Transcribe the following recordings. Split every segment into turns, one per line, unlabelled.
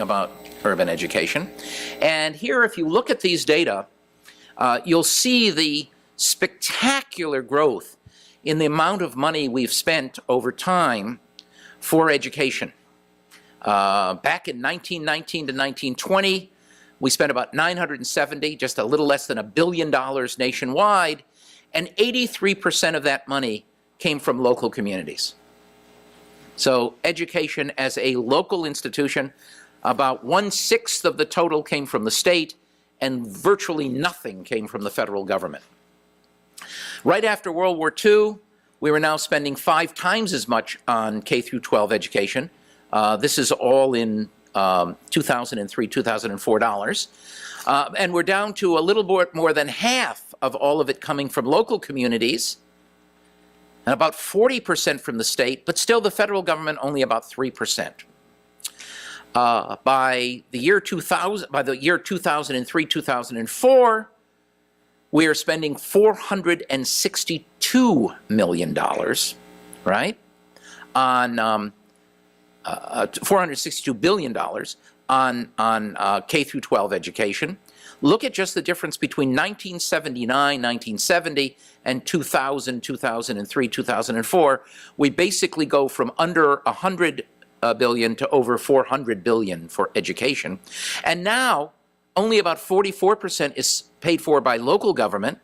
about urban education. And here, if you look at these data, you'll see the spectacular growth in the amount of money we've spent over time for education. Back in 1919 to 1920, we spent about 970, just a little less than $1 billion nationwide, and 83% of that money came from local communities. So education as a local institution, about 1/6 of the total came from the state, and virtually nothing came from the federal government. Right after World War II, we were now spending 5 times as much on K through 12 education. This is all in 2003, 2004 dollars. And we're down to a little bit more than half of all of it coming from local communities, and about 40% from the state, but still the federal government only about 3%. By the year 2003, 2004, we are spending $462 million, right, on $462 billion on K through 12 education. Look at just the difference between 1979, 1970, and 2000, 2003, 2004. We basically go from under 100 billion to over 400 billion for education. And now, only about 44% is paid for by local government,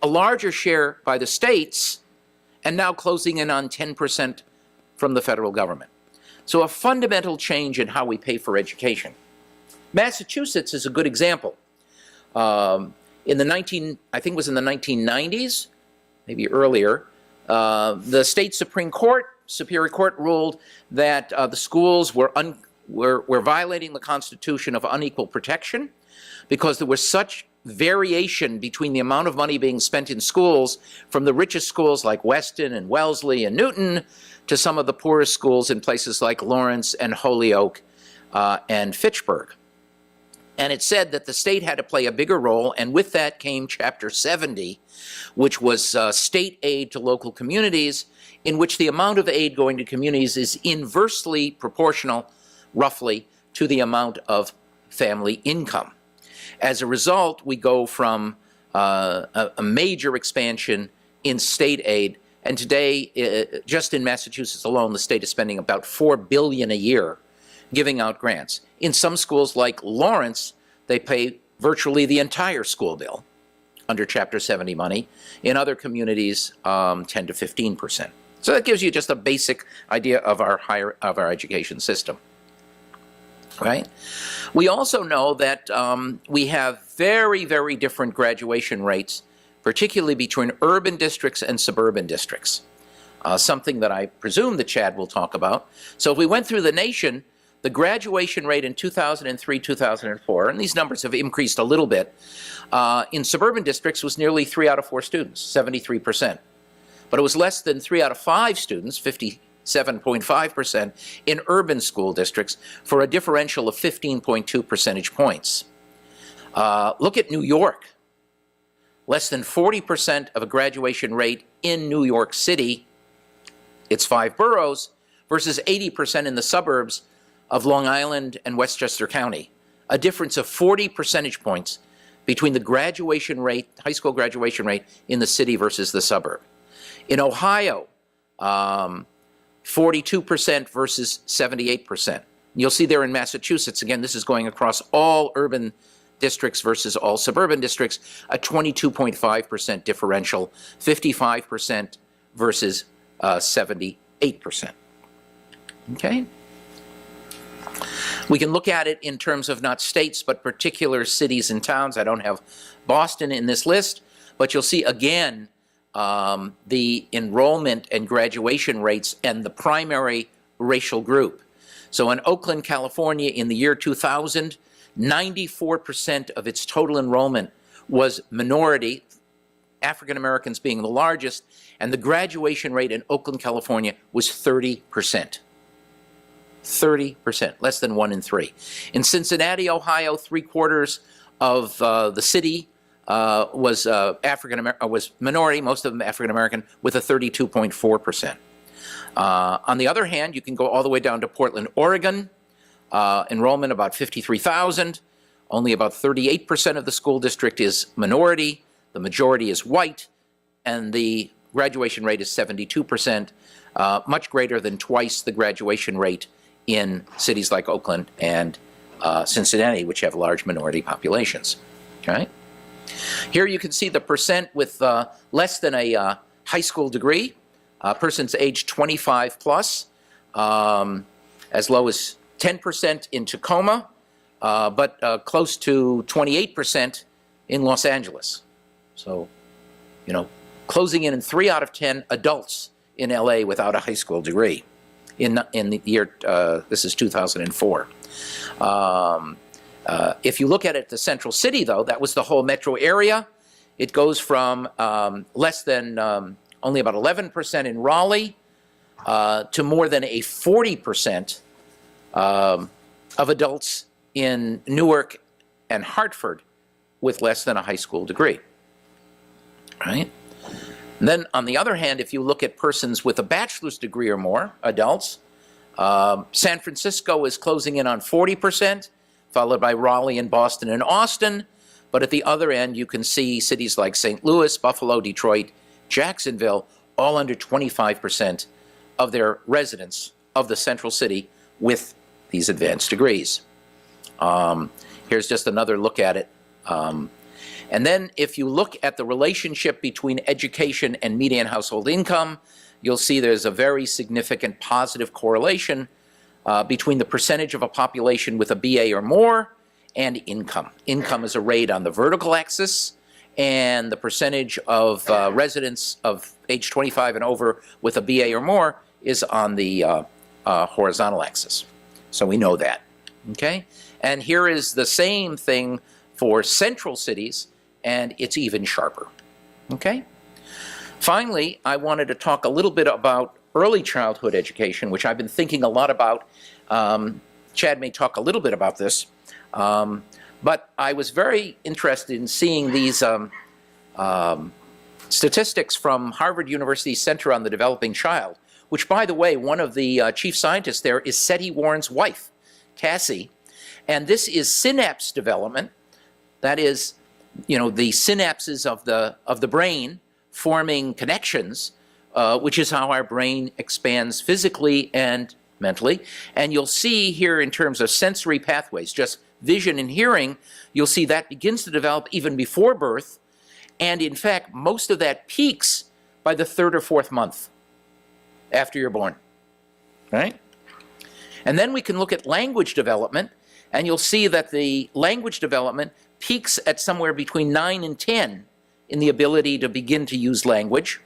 a larger share by the states, and now closing in on 10% from the federal government. So a fundamental change in how we pay for education. Massachusetts is a good example. I think it was in the 1990s, maybe earlier, the state Superior Court ruled that the schools were violating the Constitution of unequal protection because there was such variation between the amount of money being spent in schools from the richest schools like Weston and Wellesley and Newton to some of the poorest schools in places like Lawrence and Holyoke and Fitchburg. And it said that the state had to play a bigger role, and with that came Chapter 70, which was state aid to local communities, in which the amount of aid going to communities is inversely proportional, roughly, to the amount of family income. As a result, we go from a major expansion in state aid, and today, just in Massachusetts alone, the state is spending about $4 billion a year giving out grants. In some schools like Lawrence, they pay virtually the entire school bill under Chapter 70 money. In other communities, 10 to 15%. So that gives you just a basic idea of our education system, right? We also know that we have very, very different graduation rates, particularly between urban districts and suburban districts, something that I presume that Chad will talk about. So if we went through the nation, the graduation rate in 2003, 2004, and these numbers have increased a little bit, in suburban districts was nearly 3 out of 4 students, 73%. But it was less than 3 out of 5 students, 57.5%, in urban school districts for a differential of 15.2 percentage points. Look at New York. Less than 40% of a graduation rate in New York City, its 5 boroughs, versus 80% in the suburbs of Long Island and Westchester County. A difference of 40 percentage points between the graduation rate, high school graduation rate, in the city versus the suburb. In Ohio, 42% versus 78%. You'll see there in Massachusetts, again, this is going across all urban districts versus all suburban districts, a 22.5% differential, 55% versus 78%. Okay? We can look at it in terms of not states, but particular cities and towns. I don't have Boston in this list, but you'll see again the enrollment and graduation rates and the primary racial group. So in Oakland, California, in the year 2000, 94% of its total enrollment was minority, African Americans being the largest, and the graduation rate in Oakland, California was 30%. 30%, less than 1 in 3. In Cincinnati, Ohio, 3/4 of the city was was minority, most of them African American, with a 32.4%. On the other hand, you can go all the way down to Portland, Oregon, Enrollment about 53,000. Only about 38% of the school district is minority. The majority is white. And the graduation rate is 72%, much greater than twice the graduation rate in cities like Oakland and Cincinnati, which have large minority populations. Okay? Here you can see the percent with less than a high school degree, persons aged 25 plus, as low as 10% in Tacoma, but close to 28% in Los Angeles. So, you know, closing in 3 out of 10 adults in LA without a high school degree in the year, this is 2004. If you look at it, the central city, though, that was the whole metro area. It goes from less than only about 11% in Raleigh to more than a 40% of adults in Newark and Hartford with less than a high school degree. Right? And then, on the other hand, if you look at persons with a bachelor's degree or more, adults, San Francisco is closing in on 40%, followed by Raleigh and Boston and Austin. But at the other end, you can see cities like St. Louis, Buffalo, Detroit, Jacksonville, all under 25% of their residents of the central city with these advanced degrees. Here's just another look at it. And then if you look at the relationship between education and median household income, you'll see there's a very significant positive correlation between the percentage of a population with a BA or more and income. Income is arrayed on the vertical axis, and the percentage of residents of age 25 and over with a BA or more is on the horizontal axis. So we know that, okay? And here is the same thing for central cities, and it's even sharper, okay? Finally, I wanted to talk a little bit about early childhood education, which I've been thinking a lot about. Chad may talk a little bit about this, but I was very interested in seeing these statistics from Harvard University's Center on the Developing Child, which, by the way, one of the chief scientists there is Seti Warren's wife, Cassie. And this is synapse development. That is, you know, the synapses of the brain forming connections, which is how our brain expands physically and mentally. And you'll see here in terms of sensory pathways, just vision and hearing, you'll see that begins to develop even before birth. And in fact, most of that peaks by the 3rd or 4th month after you're born, right? And then we can look at language development, and you'll see that the language development peaks at somewhere between 9 and 10 in the ability to begin to use language,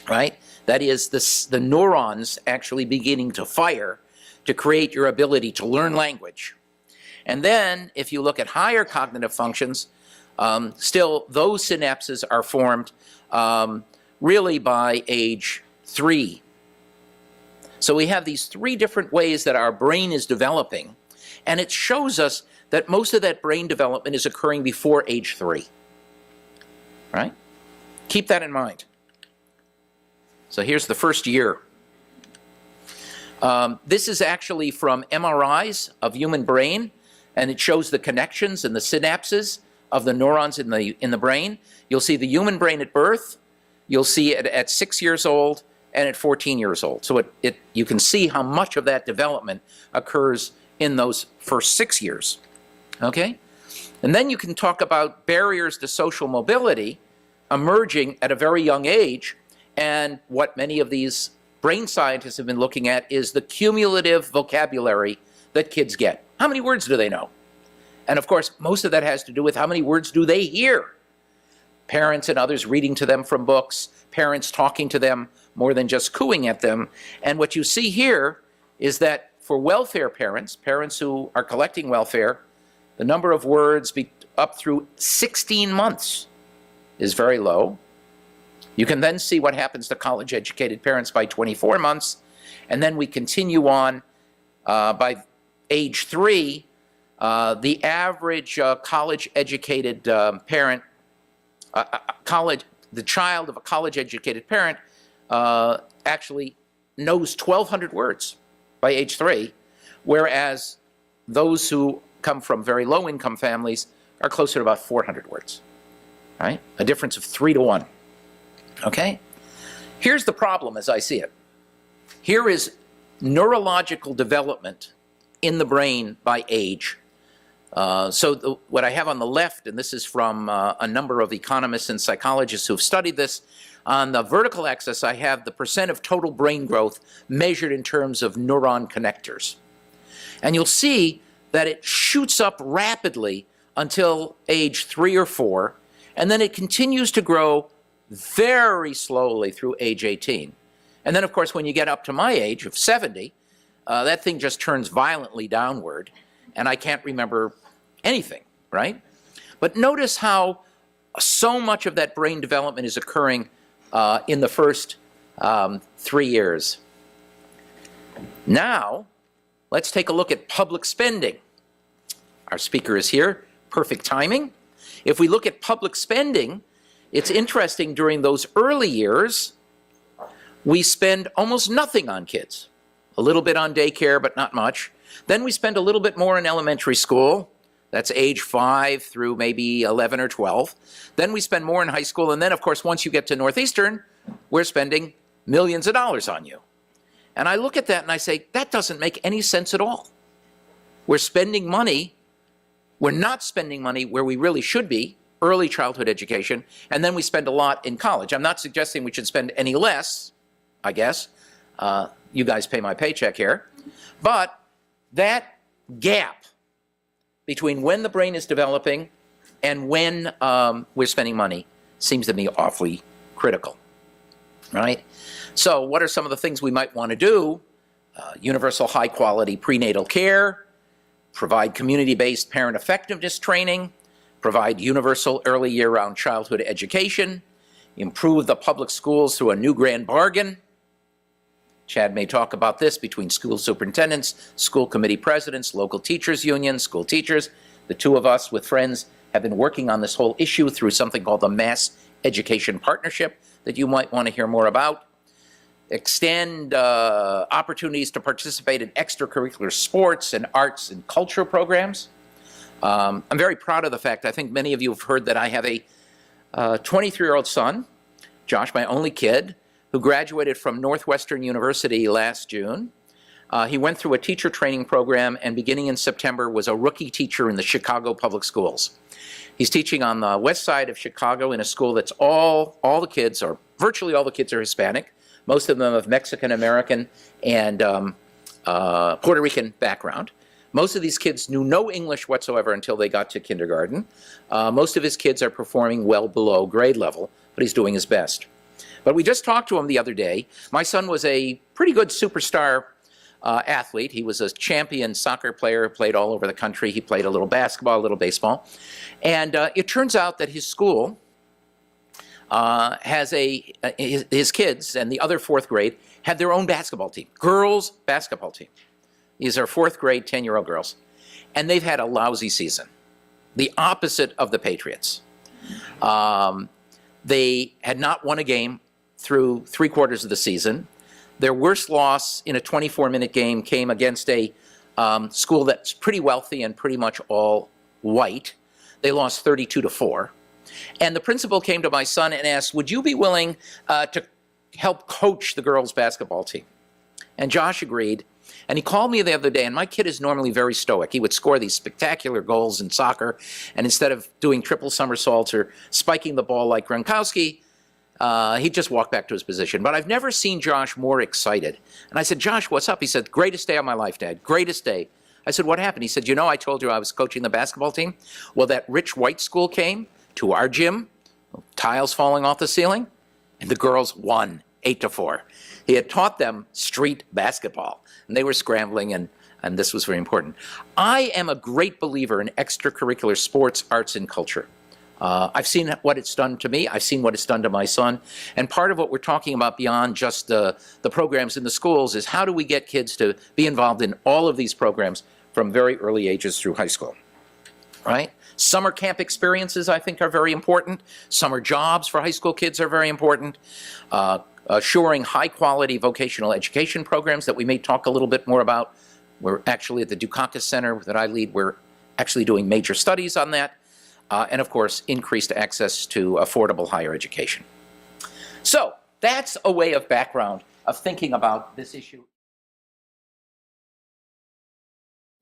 right? That is, the neurons actually beginning to fire to create your ability to learn language. And then, if you look at higher cognitive functions, still those synapses are formed really by age 3. So we have these 3 different ways that our brain is developing, and it shows us that most of that brain development is occurring before age 3, right? Keep that in mind. So here's the first year. This is actually from MRIs of human brain, and it shows the connections and the synapses of the neurons in the brain. You'll see the human brain at birth. You'll see it at 6 years old and at 14 years old. So you can see how much of that development occurs in those first 6 years, okay? And then you can talk about barriers to social mobility emerging at a very young age, and what many of these brain scientists have been looking at is the cumulative vocabulary that kids get. How many words do they know? And of course, most of that has to do with how many words do they hear. Parents and others reading to them from books, parents talking to them more than just cooing at them. And what you see here is that for welfare parents, parents who are collecting welfare, the number of words up through 16 months is very low. You can then see what happens to college-educated parents by 24 months, and then we continue on by age 3. The average college-educated parent, the child of a college-educated parent actually knows 1,200 words by age 3, whereas those who come from very low income families are closer to about 400 words, right? A difference of 3 to 1, okay? Here's the problem as I see it. Here is neurological development in the brain by age. What I have on the left, and this is from a number of economists and psychologists who have studied this, on the vertical axis I have the percent of total brain growth measured in terms of neuron connectors. And you'll see that it shoots up rapidly until age 3 or 4, and then it continues to grow very slowly through age 18. And then, of course, when you get up to my age of 70, that thing just turns violently downward, and I can't remember anything, right? But notice how so much of that brain development is occurring in the first 3 years. Now, let's take a look at public spending. Our speaker is here, perfect timing. If we look at public spending, it's interesting, during those early years, we spend almost nothing on kids. A little bit on daycare, but not much. Then we spend a little bit more in elementary school. That's age 5 through maybe 11 or 12. Then we spend more in high school. And then, of course, once you get to Northeastern, we're spending millions of dollars on you. And I look at that and I say, that doesn't make any sense at all. We're spending money. We're not spending money where we really should be, early childhood education, and then we spend a lot in college. I'm not suggesting we should spend any less, I guess. You guys pay my paycheck here. But that gap between when the brain is developing and when we're spending money seems to me awfully critical, right? So what are some of the things we might want to do? Universal high-quality prenatal care, provide community-based parent effectiveness training, provide universal early year-round childhood education, improve the public schools through a new grand bargain. Chad may talk about this between school superintendents, school committee presidents, local teachers unions, school teachers. The two of us with friends have been working on this whole issue through something called the Mass Education Partnership that you might want to hear more about. Extend opportunities to participate in extracurricular sports and arts and culture programs. I'm very proud of the fact, I think many of you have heard that I have a 23-year-old son, Josh, my only kid, who graduated from Northwestern University last June. He went through a teacher training program and beginning in September was a rookie teacher in the Chicago Public Schools. He's teaching on the west side of Chicago in a school that's all the kids, or virtually all the kids, are Hispanic. Most of them of Mexican-American and Puerto Rican background. Most of these kids knew no English whatsoever until they got to kindergarten. Most of his kids are performing well below grade level, but he's doing his best. But we just talked to him the other day. My son was a pretty good superstar athlete. He was a champion soccer player, played all over the country. He played a little basketball, a little baseball. And it turns out that his school has his kids and the other fourth grade had their own basketball team, girls basketball team. These are fourth grade, 10-year-old girls. And they've had a lousy season, the opposite of the Patriots. They had not won a game through 3/4 of the season. Their worst loss in a 24-minute game came against a school that's pretty wealthy and pretty much all white. They lost 32-4. And the principal came to my son and asked, would you be willing to help coach the girls' basketball team? And Josh agreed. And he called me the other day, and my kid is normally very stoic. He would score these spectacular goals in soccer, and instead of doing triple somersaults or spiking the ball like Gronkowski, he'd just walk back to his position. But I've never seen Josh more excited. And I said, Josh, what's up? He said, greatest day of my life, Dad, greatest day. I said, what happened? He said, you know, I told you I was coaching the basketball team. Well, that rich white school came to our gym, tiles falling off the ceiling, and the girls won 8-4. He had taught them street basketball, and they were scrambling, and this was very important. I am a great believer in extracurricular sports, arts, and culture. I've seen what it's done to me. I've seen what it's done to my son. And part of what we're talking about beyond just the programs in the schools is how do we get kids to be involved in all of these programs from very early ages through high school, right? Summer camp experiences, I think, are very important. Summer jobs for high school kids are very important. Assuring high-quality vocational education programs that we may talk a little bit more about. We're actually at the Dukakis Center that I lead, we're actually doing major studies on that. And of course, increased access to affordable higher education. So that's a way of background of thinking about this issue.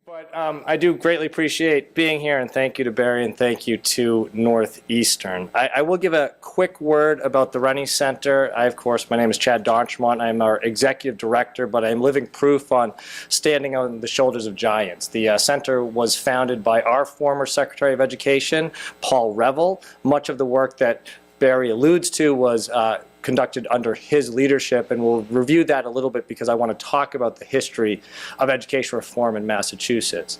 But I do greatly appreciate being here, and thank you to Barry and thank you to Northeastern. I will give a quick word about the Rennie Center. Of course, my name is Chad Donchermont. I'm our executive director, but I'm living proof on standing on the shoulders of giants. The center was founded by our former Secretary of Education, Paul Reville. Much of the work that Barry alludes to was conducted under his leadership, and we'll review that a little bit because I want to talk about the history of education reform in Massachusetts.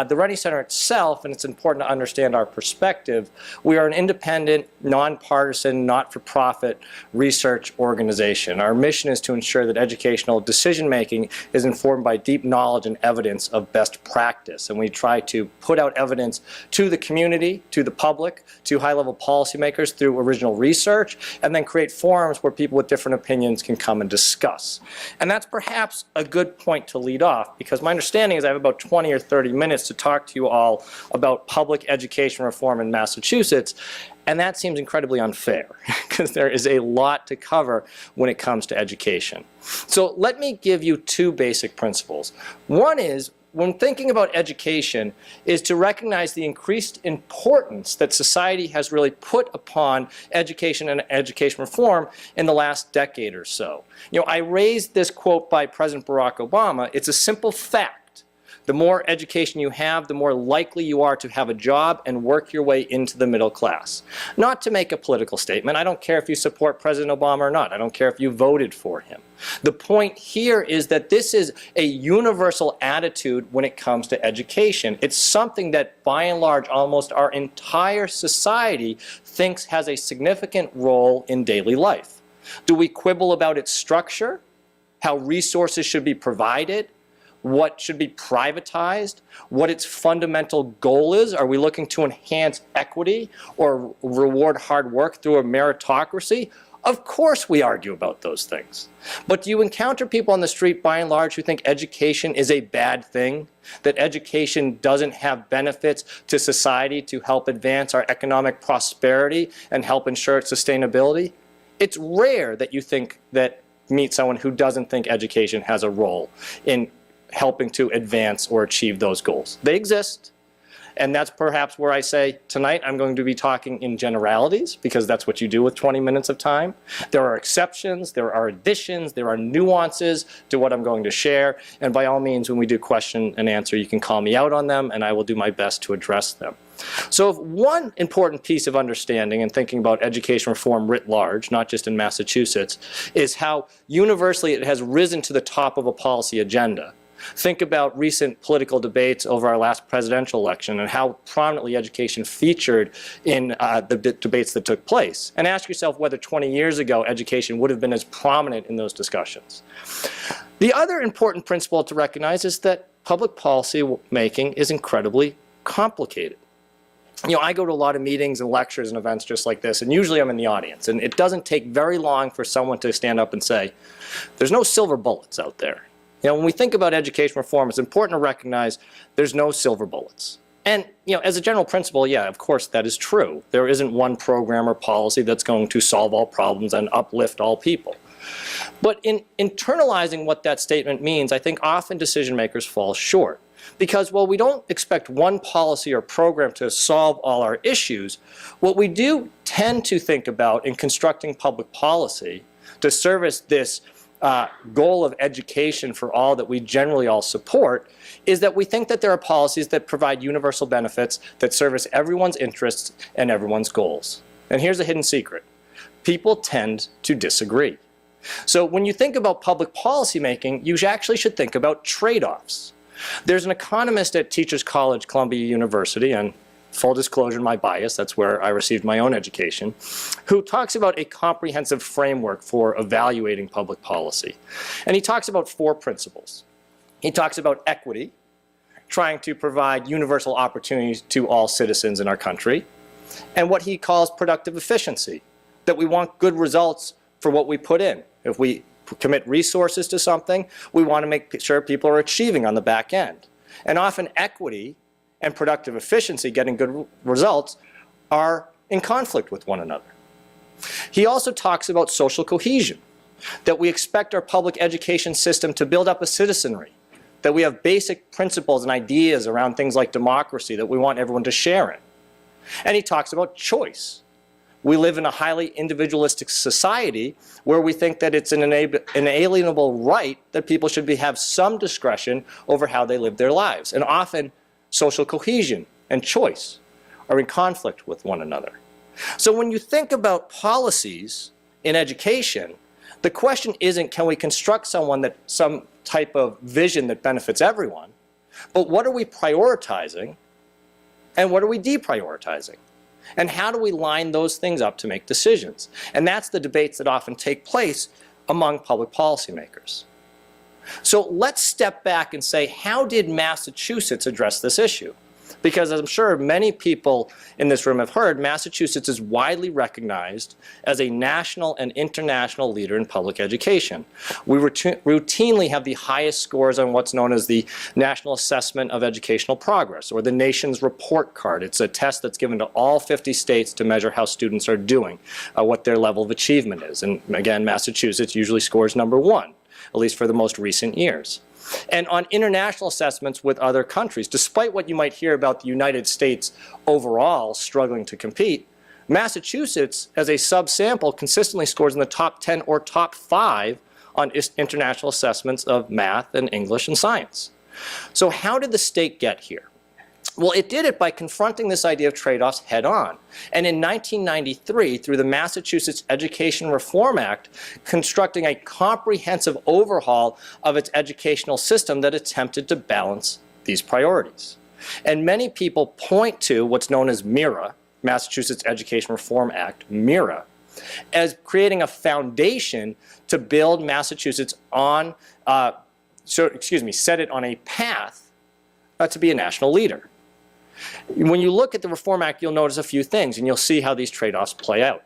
The Rennie Center itself, and it's important to understand our perspective, we are an independent, nonpartisan, not-for-profit research organization. Our mission is to ensure that educational decision-making is informed by deep knowledge and evidence of best practice, and we try to put out evidence to the community, to the public, to high-level policymakers through original research, and then create forums where people with different opinions can come and discuss. And that's perhaps a good point to lead off, because my understanding is I have about 20 or 30 minutes to talk to you all about public education reform in Massachusetts, and that seems incredibly unfair because there is a lot to cover when it comes to education. So let me give you two basic principles. One is, when thinking about education, is to recognize the increased importance that society has really put upon education and education reform in the last decade or so. You know, I raised this quote by President Barack Obama. It's a simple fact. The more education you have, the more likely you are to have a job and work your way into the middle class. Not to make a political statement. I don't care if you support President Obama or not. I don't care if you voted for him. The point here is that this is a universal attitude when it comes to education. It's something that, by and large, almost our entire society thinks has a significant role in daily life. Do we quibble about its structure, how resources should be provided, what should be privatized, what its fundamental goal is? Are we looking to enhance equity or reward hard work through a meritocracy? Of course we argue about those things. But do you encounter people on the street, by and large, who think education is a bad thing? That education doesn't have benefits to society to help advance our economic prosperity and help ensure its sustainability? It's rare that you meet someone who doesn't think education has a role in helping to advance or achieve those goals. They exist, and that's perhaps where I say tonight I'm going to be talking in generalities, because that's what you do with 20 minutes of time. There are exceptions, there are additions, there are nuances to what I'm going to share, and by all means, when we do question and answer, you can call me out on them, and I will do my best to address them. So one important piece of understanding and thinking about education reform writ large, not just in Massachusetts, is how universally it has risen to the top of a policy agenda. Think about recent political debates over our last presidential election and how prominently education featured in the debates that took place. And ask yourself whether 20 years ago education would have been as prominent in those discussions. The other important principle to recognize is that public policy making is incredibly complicated. You know, I go to a lot of meetings and lectures and events just like this, and usually I'm in the audience. And it doesn't take very long for someone to stand up and say, there's no silver bullets out there. You know, when we think about education reform, it's important to recognize there's no silver bullets. And, you know, as a general principle, yeah, of course that is true. There isn't one program or policy that's going to solve all problems and uplift all people. But in internalizing what that statement means, I think often decision makers fall short. Because while we don't expect one policy or program to solve all our issues, what we do tend to think about in constructing public policy to service this goal of education for all that we generally all support is that we think that there are policies that provide universal benefits that service everyone's interests and everyone's goals. And here's a hidden secret. People tend to disagree. So when you think about public policy making, you actually should think about trade-offs. There's an economist at Teachers College, Columbia University, and full disclosure, my bias, that's where I received my own education, who talks about a comprehensive framework for evaluating public policy. And he talks about 4 principles. He talks about equity, trying to provide universal opportunities to all citizens in our country, and what he calls productive efficiency, that we want good results for what we put in. If we commit resources to something, we want to make sure people are achieving on the back end. And often equity and productive efficiency, getting good results, are in conflict with one another. He also talks about social cohesion, that we expect our public education system to build up a citizenry, that we have basic principles and ideas around things like democracy that we want everyone to share in. And he talks about choice. We live in a highly individualistic society where we think that it's an inalienable right that people should have some discretion over how they live their lives. And often social cohesion and choice are in conflict with one another. So when you think about policies in education, the question isn't, can we construct some type of vision that benefits everyone, but what are we prioritizing and what are we deprioritizing? And how do we line those things up to make decisions? And that's the debates that often take place among public policymakers. So let's step back and say, how did Massachusetts address this issue? Because as I'm sure many people in this room have heard, Massachusetts is widely recognized as a national and international leader in public education. We routinely have the highest scores on what's known as the National Assessment of Educational Progress, or the nation's report card. It's a test that's given to all 50 states to measure how students are doing, what their level of achievement is. And again, Massachusetts usually scores #1, at least for the most recent years. And on international assessments with other countries, despite what you might hear about the United States overall struggling to compete, Massachusetts, as a subsample, consistently scores in the top 10 or top 5 on international assessments of math and English and science. So how did the state get here? Well, it did it by confronting this idea of trade-offs head-on. And in 1993, through the Massachusetts Education Reform Act, constructing a comprehensive overhaul of its educational system that attempted to balance these priorities. And many people point to what's known as Myra, Massachusetts Education Reform Act, Myra, as creating a foundation to build Massachusetts on, set it on a path to be a national leader. When you look at the Reform Act, you'll notice a few things, and you'll see how these trade-offs play out.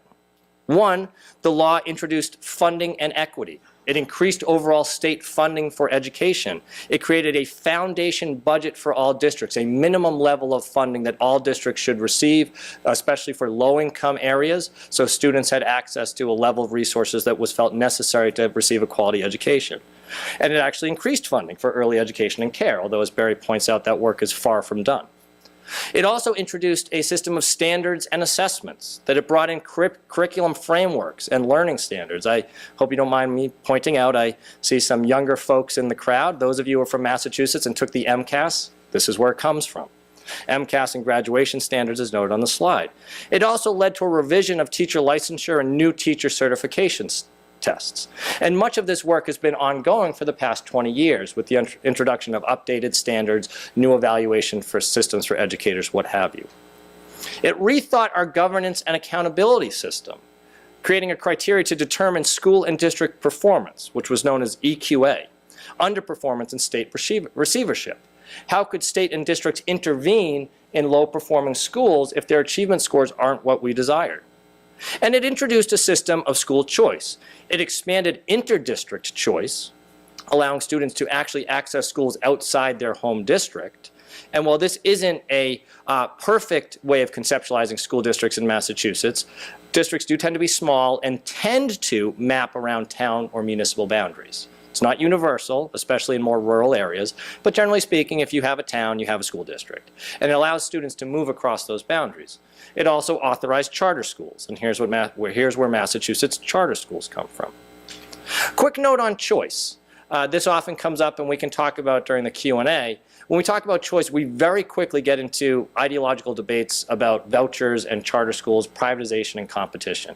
One, the law introduced funding and equity. It increased overall state funding for education. It created a foundation budget for all districts, a minimum level of funding that all districts should receive, especially for low-income areas, so students had access to a level of resources that was felt necessary to receive a quality education. And it actually increased funding for early education and care, although as Barry points out, that work is far from done. It also introduced a system of standards and assessments, that it brought in curriculum frameworks and learning standards. I hope you don't mind me pointing out, I see some younger folks in the crowd. Those of you who are from Massachusetts and took the MCAS, this is where it comes from. MCAS and graduation standards is noted on the slide. It also led to a revision of teacher licensure and new teacher certifications tests. And much of this work has been ongoing for the past 20 years with the introduction of updated standards, new evaluation for systems for educators, what have you. It rethought our governance and accountability system, creating a criteria to determine school and district performance, which was known as EQA, underperformance and state receivership. How could state and districts intervene in low-performing schools if their achievement scores aren't what we desired? And it introduced a system of school choice. It expanded inter-district choice, allowing students to actually access schools outside their home district. And while this isn't a perfect way of conceptualizing school districts in Massachusetts, districts do tend to be small and tend to map around town or municipal boundaries. It's not universal, especially in more rural areas, but generally speaking, if you have a town, you have a school district. And it allows students to move across those boundaries. It also authorized charter schools, and here's where Massachusetts charter schools come from. Quick note on choice. This often comes up and we can talk about during the Q&A. When we talk about choice, we very quickly get into ideological debates about vouchers and charter schools, privatization and competition.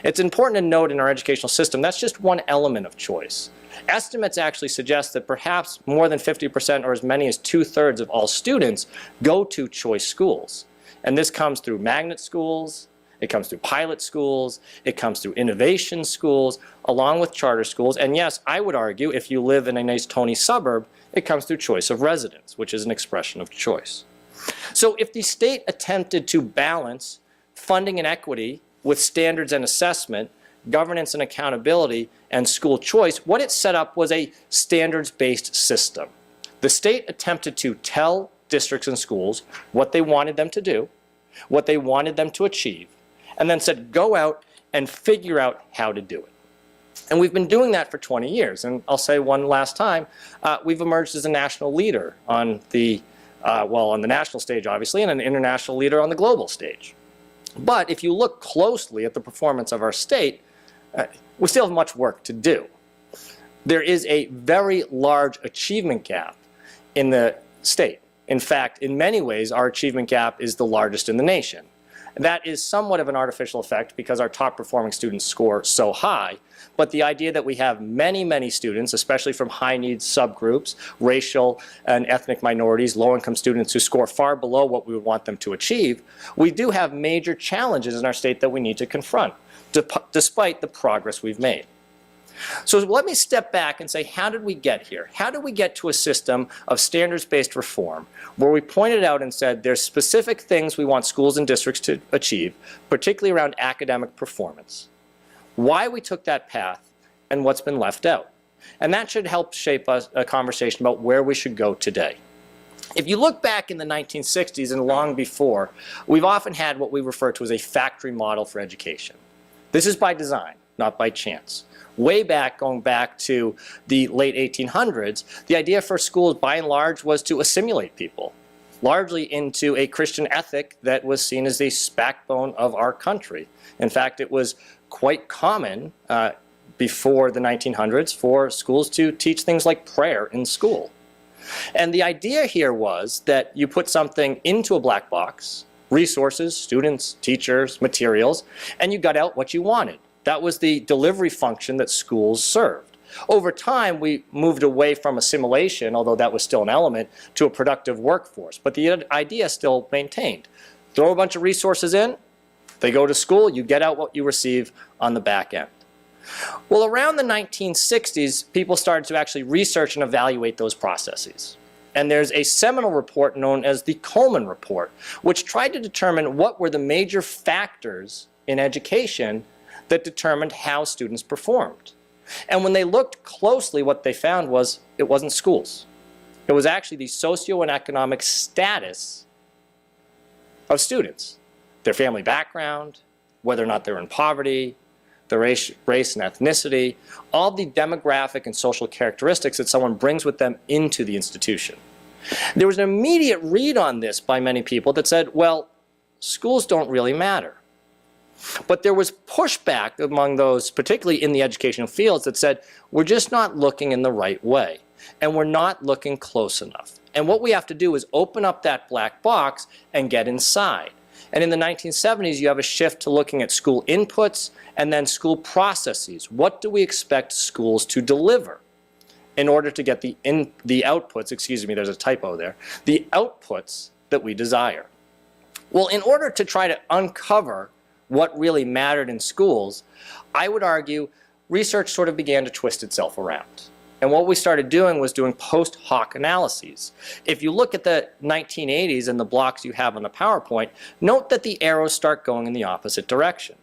It's important to note in our educational system, that's just one element of choice. Estimates actually suggest that perhaps more than 50% or as many as 2/3 of all students go to choice schools. And this comes through magnet schools, it comes through pilot schools, it comes through innovation schools, along with charter schools. And yes, I would argue if you live in a nice Tony suburb, it comes through choice of residence, which is an expression of choice. So if the state attempted to balance funding and equity with standards and assessment, governance and accountability, and school choice, what it set up was a standards-based system. The state attempted to tell districts and schools what they wanted them to do, what they wanted them to achieve, and then said, go out and figure out how to do it. And we've been doing that for 20 years. And I'll say one last time, we've emerged as a national leader on the, on the national stage, obviously, and an international leader on the global stage. But if you look closely at the performance of our state, we still have much work to do. There is a very large achievement gap in the state. In fact, in many ways, our achievement gap is the largest in the nation. That is somewhat of an artificial effect because our top performing students score so high. But the idea that we have many, many students, especially from high needs subgroups, racial and ethnic minorities, low income students who score far below what we would want them to achieve, we do have major challenges in our state that we need to confront, despite the progress we've made. So let me step back and say, how did we get here? How did we get to a system of standards-based reform where we pointed out and said there's specific things we want schools and districts to achieve, particularly around academic performance, why we took that path, and what's been left out? And that should help shape a conversation about where we should go today. If you look back in the 1960s and long before, we've often had what we refer to as a factory model for education. This is by design, not by chance. Way back, going back to the late 1800s, the idea for schools by and large was to assimilate people, largely into a Christian ethic that was seen as the backbone of our country. In fact, it was quite common before the 1900s for schools to teach things like prayer in school. And the idea here was that you put something into a black box, resources, students, teachers, materials, and you got out what you wanted. That was the delivery function that schools served. Over time, we moved away from assimilation, although that was still an element, to a productive workforce. But the idea still maintained. Throw a bunch of resources in, they go to school, you get out what you receive on the back end. Well, around the 1960s, people started to actually research and evaluate those processes. And there's a seminal report known as the Coleman Report, which tried to determine what were the major factors in education that determined how students performed. And when they looked closely, what they found was it wasn't schools. It was actually the socio and economic status of students, their family background, whether or not they're in poverty, their race and ethnicity, all the demographic and social characteristics that someone brings with them into the institution. There was an immediate read on this by many people that said, well, schools don't really matter. But there was pushback among those, particularly in the educational fields, that said, we're just not looking in the right way, and we're not looking close enough. And what we have to do is open up that black box and get inside. And in the 1970s, you have a shift to looking at school inputs and then school processes. What do we expect schools to deliver in order to get the outputs, excuse me, there's a typo there, the outputs that we desire? Well, in order to try to uncover what really mattered in schools, I would argue research sort of began to twist itself around. And what we started doing was doing post hoc analyses. If you look at the 1980s and the blocks you have on the PowerPoint, note that the arrows start going in the opposite direction.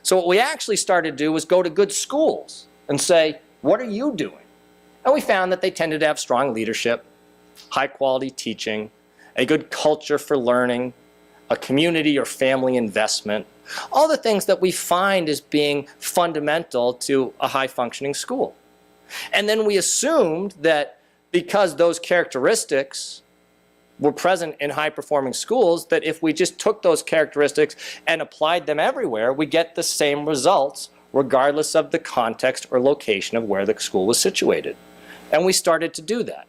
So what we actually started to do was go to good schools and say, what are you doing? And we found that they tended to have strong leadership, high quality teaching, a good culture for learning, a community or family investment, all the things that we find as being fundamental to a high functioning school. And then we assumed that because those characteristics were present in high-performing schools, that if we just took those characteristics and applied them everywhere, we get the same results regardless of the context or location of where the school was situated. And we started to do that.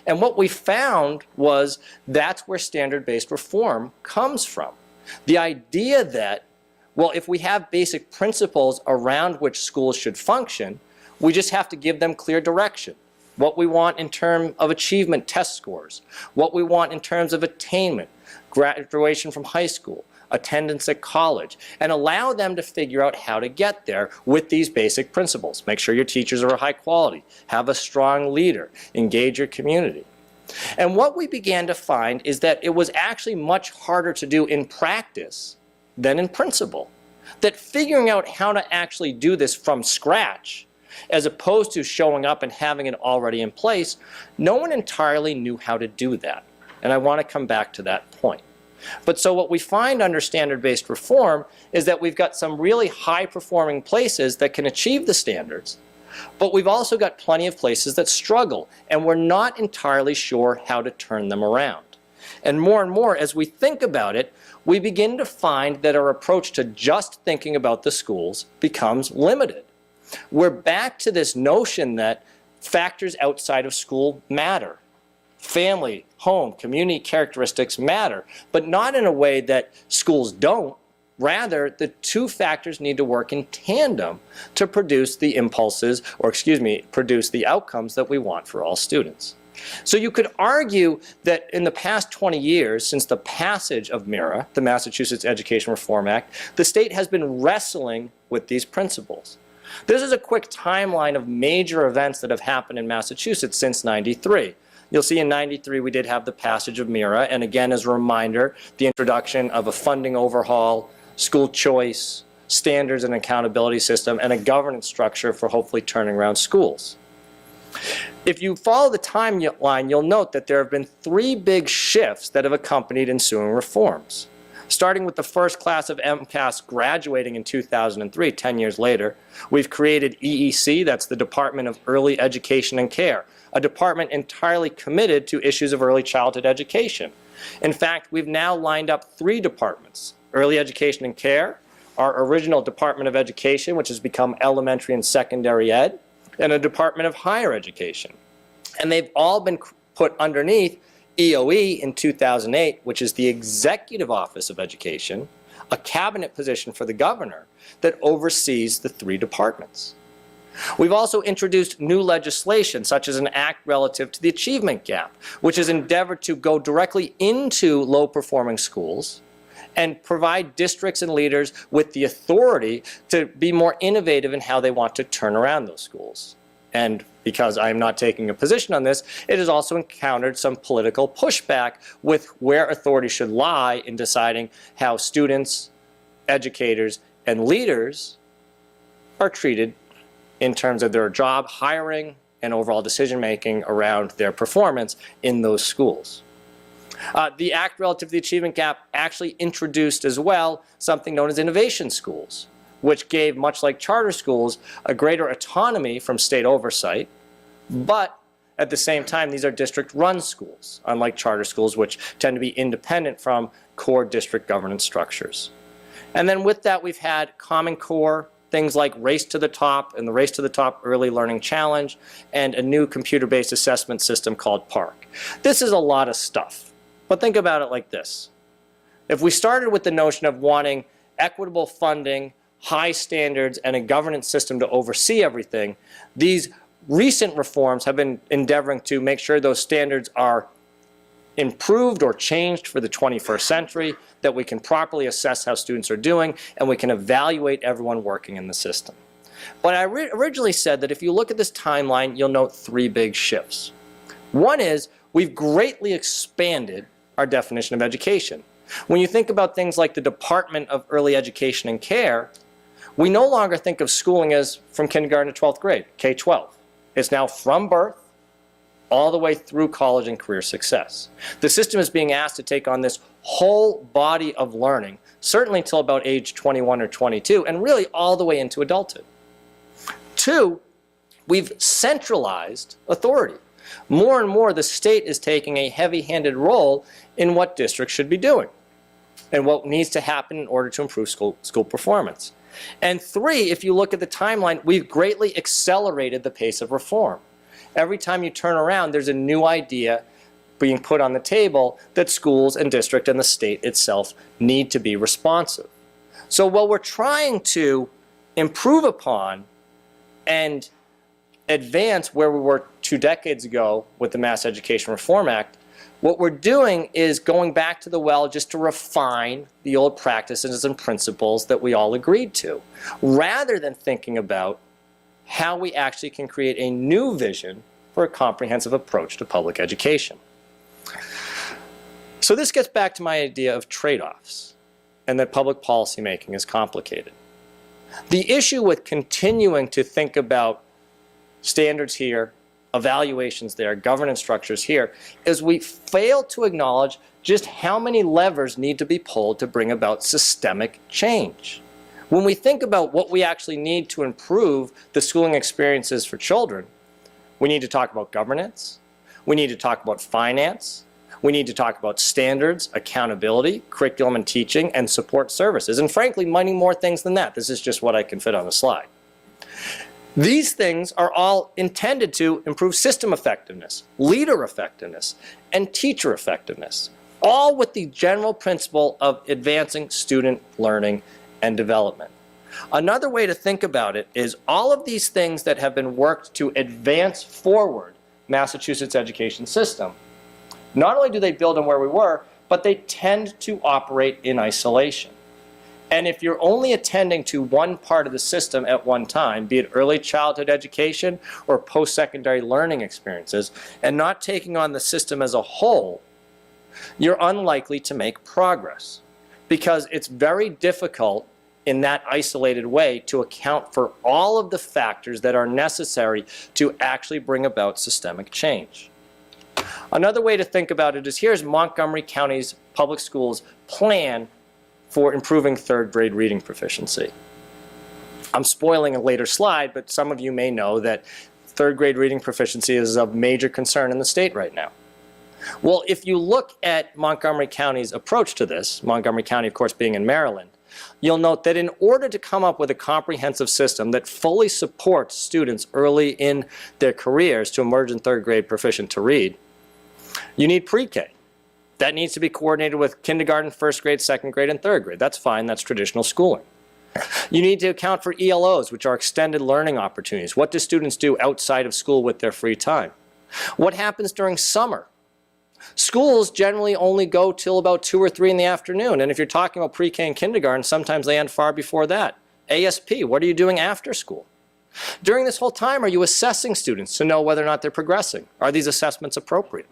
And what we found was that's where standard-based reform comes from. The idea that, well, if we have basic principles around which schools should function, we just have to give them clear direction. What we want in terms of achievement test scores, what we want in terms of attainment, graduation from high school, attendance at college, and allow them to figure out how to get there with these basic principles. Make sure your teachers are high quality, have a strong leader, engage your community. And what we began to find is that it was actually much harder to do in practice than in principle. that figuring out how to actually do this from scratch, as opposed to showing up and having it already in place, no one entirely knew how to do that. And I want to come back to that point. But so what we find under standard-based reform is that we've got some really high-performing places that can achieve the standards, but we've also got plenty of places that struggle, and we're not entirely sure how to turn them around. And more, as we think about it, we begin to find that our approach to just thinking about the schools becomes limited. We're back to this notion that factors outside of school matter. Family, home, community characteristics matter, but not in a way that schools don't. Rather, the two factors need to work in tandem to produce the impulses, or produce the outcomes that we want for all students. So you could argue that in the past 20 years, since the passage of Myra, the Massachusetts Education Reform Act, the state has been wrestling with these principles. This is a quick timeline of major events that have happened in Massachusetts since '93. You'll see in '93 we did have the passage of Myra, and again, as a reminder, the introduction of a funding overhaul, school choice, standards and accountability system, and a governance structure for hopefully turning around schools. If you follow the timeline, you'll note that there have been three big shifts that have accompanied ensuing reforms. Starting with the first class of MCAS graduating in 2003, 10 years later, we've created EEC, that's the Department of Early Education and Care, a department entirely committed to issues of early childhood education. In fact, we've now lined up three departments: Early Education and Care, our original Department of Education, which has become Elementary and Secondary Ed, and a Department of Higher Education. And they've all been put underneath EOE in 2008, which is the Executive Office of Education, a cabinet position for the governor that oversees the three departments. We've also introduced new legislation, such as an act relative to the achievement gap, which has endeavored to go directly into low-performing schools and provide districts and leaders with the authority to be more innovative in how they want to turn around those schools. And because I'm not taking a position on this, it has also encountered some political pushback with where authority should lie in deciding how students, educators, and leaders are treated in terms of their job hiring and overall decision-making around their performance in those schools. The Act relative to the Achievement Gap actually introduced as well something known as innovation schools, which gave, much like charter schools, a greater autonomy from state oversight, but at the same time, these are district-run schools, unlike charter schools, which tend to be independent from core district governance structures. And then with that, we've had Common Core, things like Race to the Top and the Race to the Top Early Learning Challenge, and a new computer-based assessment system called PARC. This is a lot of stuff, but think about it like this. If we started with the notion of wanting equitable funding, high standards, and a governance system to oversee everything, these recent reforms have been endeavoring to make sure those standards are improved or changed for the 21st century, that we can properly assess how students are doing, and we can evaluate everyone working in the system. But I originally said that if you look at this timeline, you'll note three big shifts. One is we've greatly expanded our definition of education. When you think about things like the Department of Early Education and Care, we no longer think of schooling as from kindergarten to 12th grade, K-12. It's now from birth all the way through college and career success. The system is being asked to take on this whole body of learning, certainly until about age 21 or 22, and really all the way into adulthood. Two, we've centralized authority. More and more, the state is taking a heavy-handed role in what districts should be doing and what needs to happen in order to improve school performance. And three, if you look at the timeline, we've greatly accelerated the pace of reform. Every time you turn around, there's a new idea being put on the table that schools and district and the state itself need to be responsive. So while we're trying to improve upon and advance where we were 2 decades ago with the Mass Education Reform Act, what we're doing is going back to the well just to refine the old practices and principles that we all agreed to, rather than thinking about how we actually can create a new vision for a comprehensive approach to public education. So this gets back to my idea of trade-offs and that public policy making is complicated. The issue with continuing to think about standards here, evaluations there, governance structures here, is we fail to acknowledge just how many levers need to be pulled to bring about systemic change. When we think about what we actually need to improve the schooling experiences for children, we need to talk about governance, we need to talk about finance, we need to talk about standards, accountability, curriculum and teaching, and support services, and frankly, many more things than that. This is just what I can fit on the slide. These things are all intended to improve system effectiveness, leader effectiveness, and teacher effectiveness, all with the general principle of advancing student learning and development. Another way to think about it is all of these things that have been worked to advance forward Massachusetts education system, not only do they build on where we were, but they tend to operate in isolation. And if you're only attending to one part of the system at one time, be it early childhood education or post-secondary learning experiences, and not taking on the system as a whole, you're unlikely to make progress. Because it's very difficult in that isolated way to account for all of the factors that are necessary to actually bring about systemic change. Another way to think about it is here's Montgomery County's public schools plan for improving third grade reading proficiency. I'm spoiling a later slide, but some of you may know that third grade reading proficiency is of major concern in the state right now. Well, if you look at Montgomery County's approach to this, Montgomery County, of course, being in Maryland, you'll note that in order to come up with a comprehensive system that fully supports students early in their careers to emerge in third grade proficient to read, you need pre-K. That needs to be coordinated with kindergarten, first grade, second grade, and third grade. That's fine, that's traditional schooling. You need to account for ELOs, which are extended learning opportunities. What do students do outside of school with their free time? What happens during summer? Schools generally only go till about 2 or 3 in the afternoon, and if you're talking about pre-K and kindergarten, sometimes they end far before that. ASP, what are you doing after school? During this whole time, are you assessing students to know whether or not they're progressing? Are these assessments appropriate?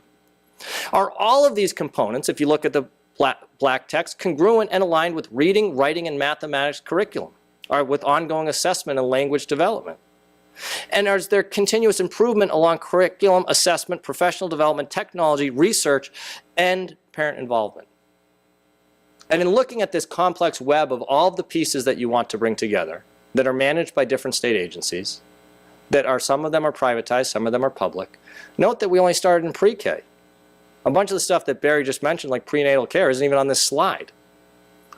Are all of these components, if you look at the black text, congruent and aligned with reading, writing, and mathematics curriculum, or with ongoing assessment and language development? And is there continuous improvement along curriculum, assessment, professional development, technology, research, and parent involvement? And in looking at this complex web of all of the pieces that you want to bring together, that are managed by different state agencies, that are, some of them are privatized, some of them are public, note that we only started in pre-K. A bunch of the stuff that Barry just mentioned, like prenatal care, isn't even on this slide,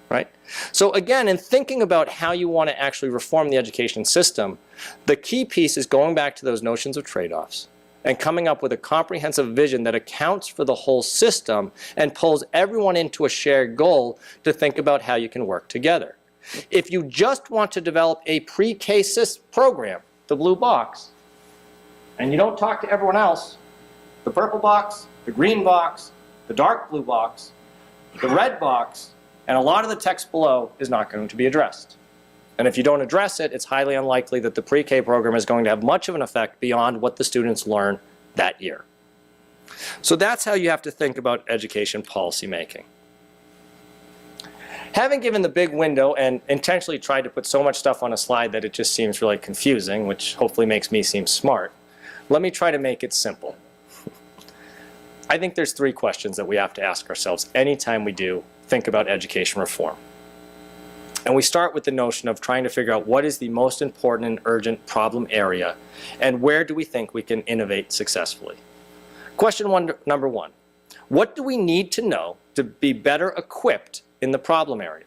right? So again, in thinking about how you want to actually reform the education system, the key piece is going back to those notions of trade-offs and coming up with a comprehensive vision that accounts for the whole system and pulls everyone into a shared goal to think about how you can work together. If you just want to develop a pre-K program, the blue box, and you don't talk to everyone else, the purple box, the green box, the dark blue box, the red box, and a lot of the text below is not going to be addressed. And if you don't address it, it's highly unlikely that the pre-K program is going to have much of an effect beyond what the students learn that year. So that's how you have to think about education policy making. Having given the big window and intentionally tried to put so much stuff on a slide that it just seems really confusing, which hopefully makes me seem smart, let me try to make it simple. I think there's 3 questions that we have to ask ourselves anytime we do think about education reform. And we start with the notion of trying to figure out what is the most important and urgent problem area and where do we think we can innovate successfully. Number 1, what do we need to know to be better equipped in the problem area?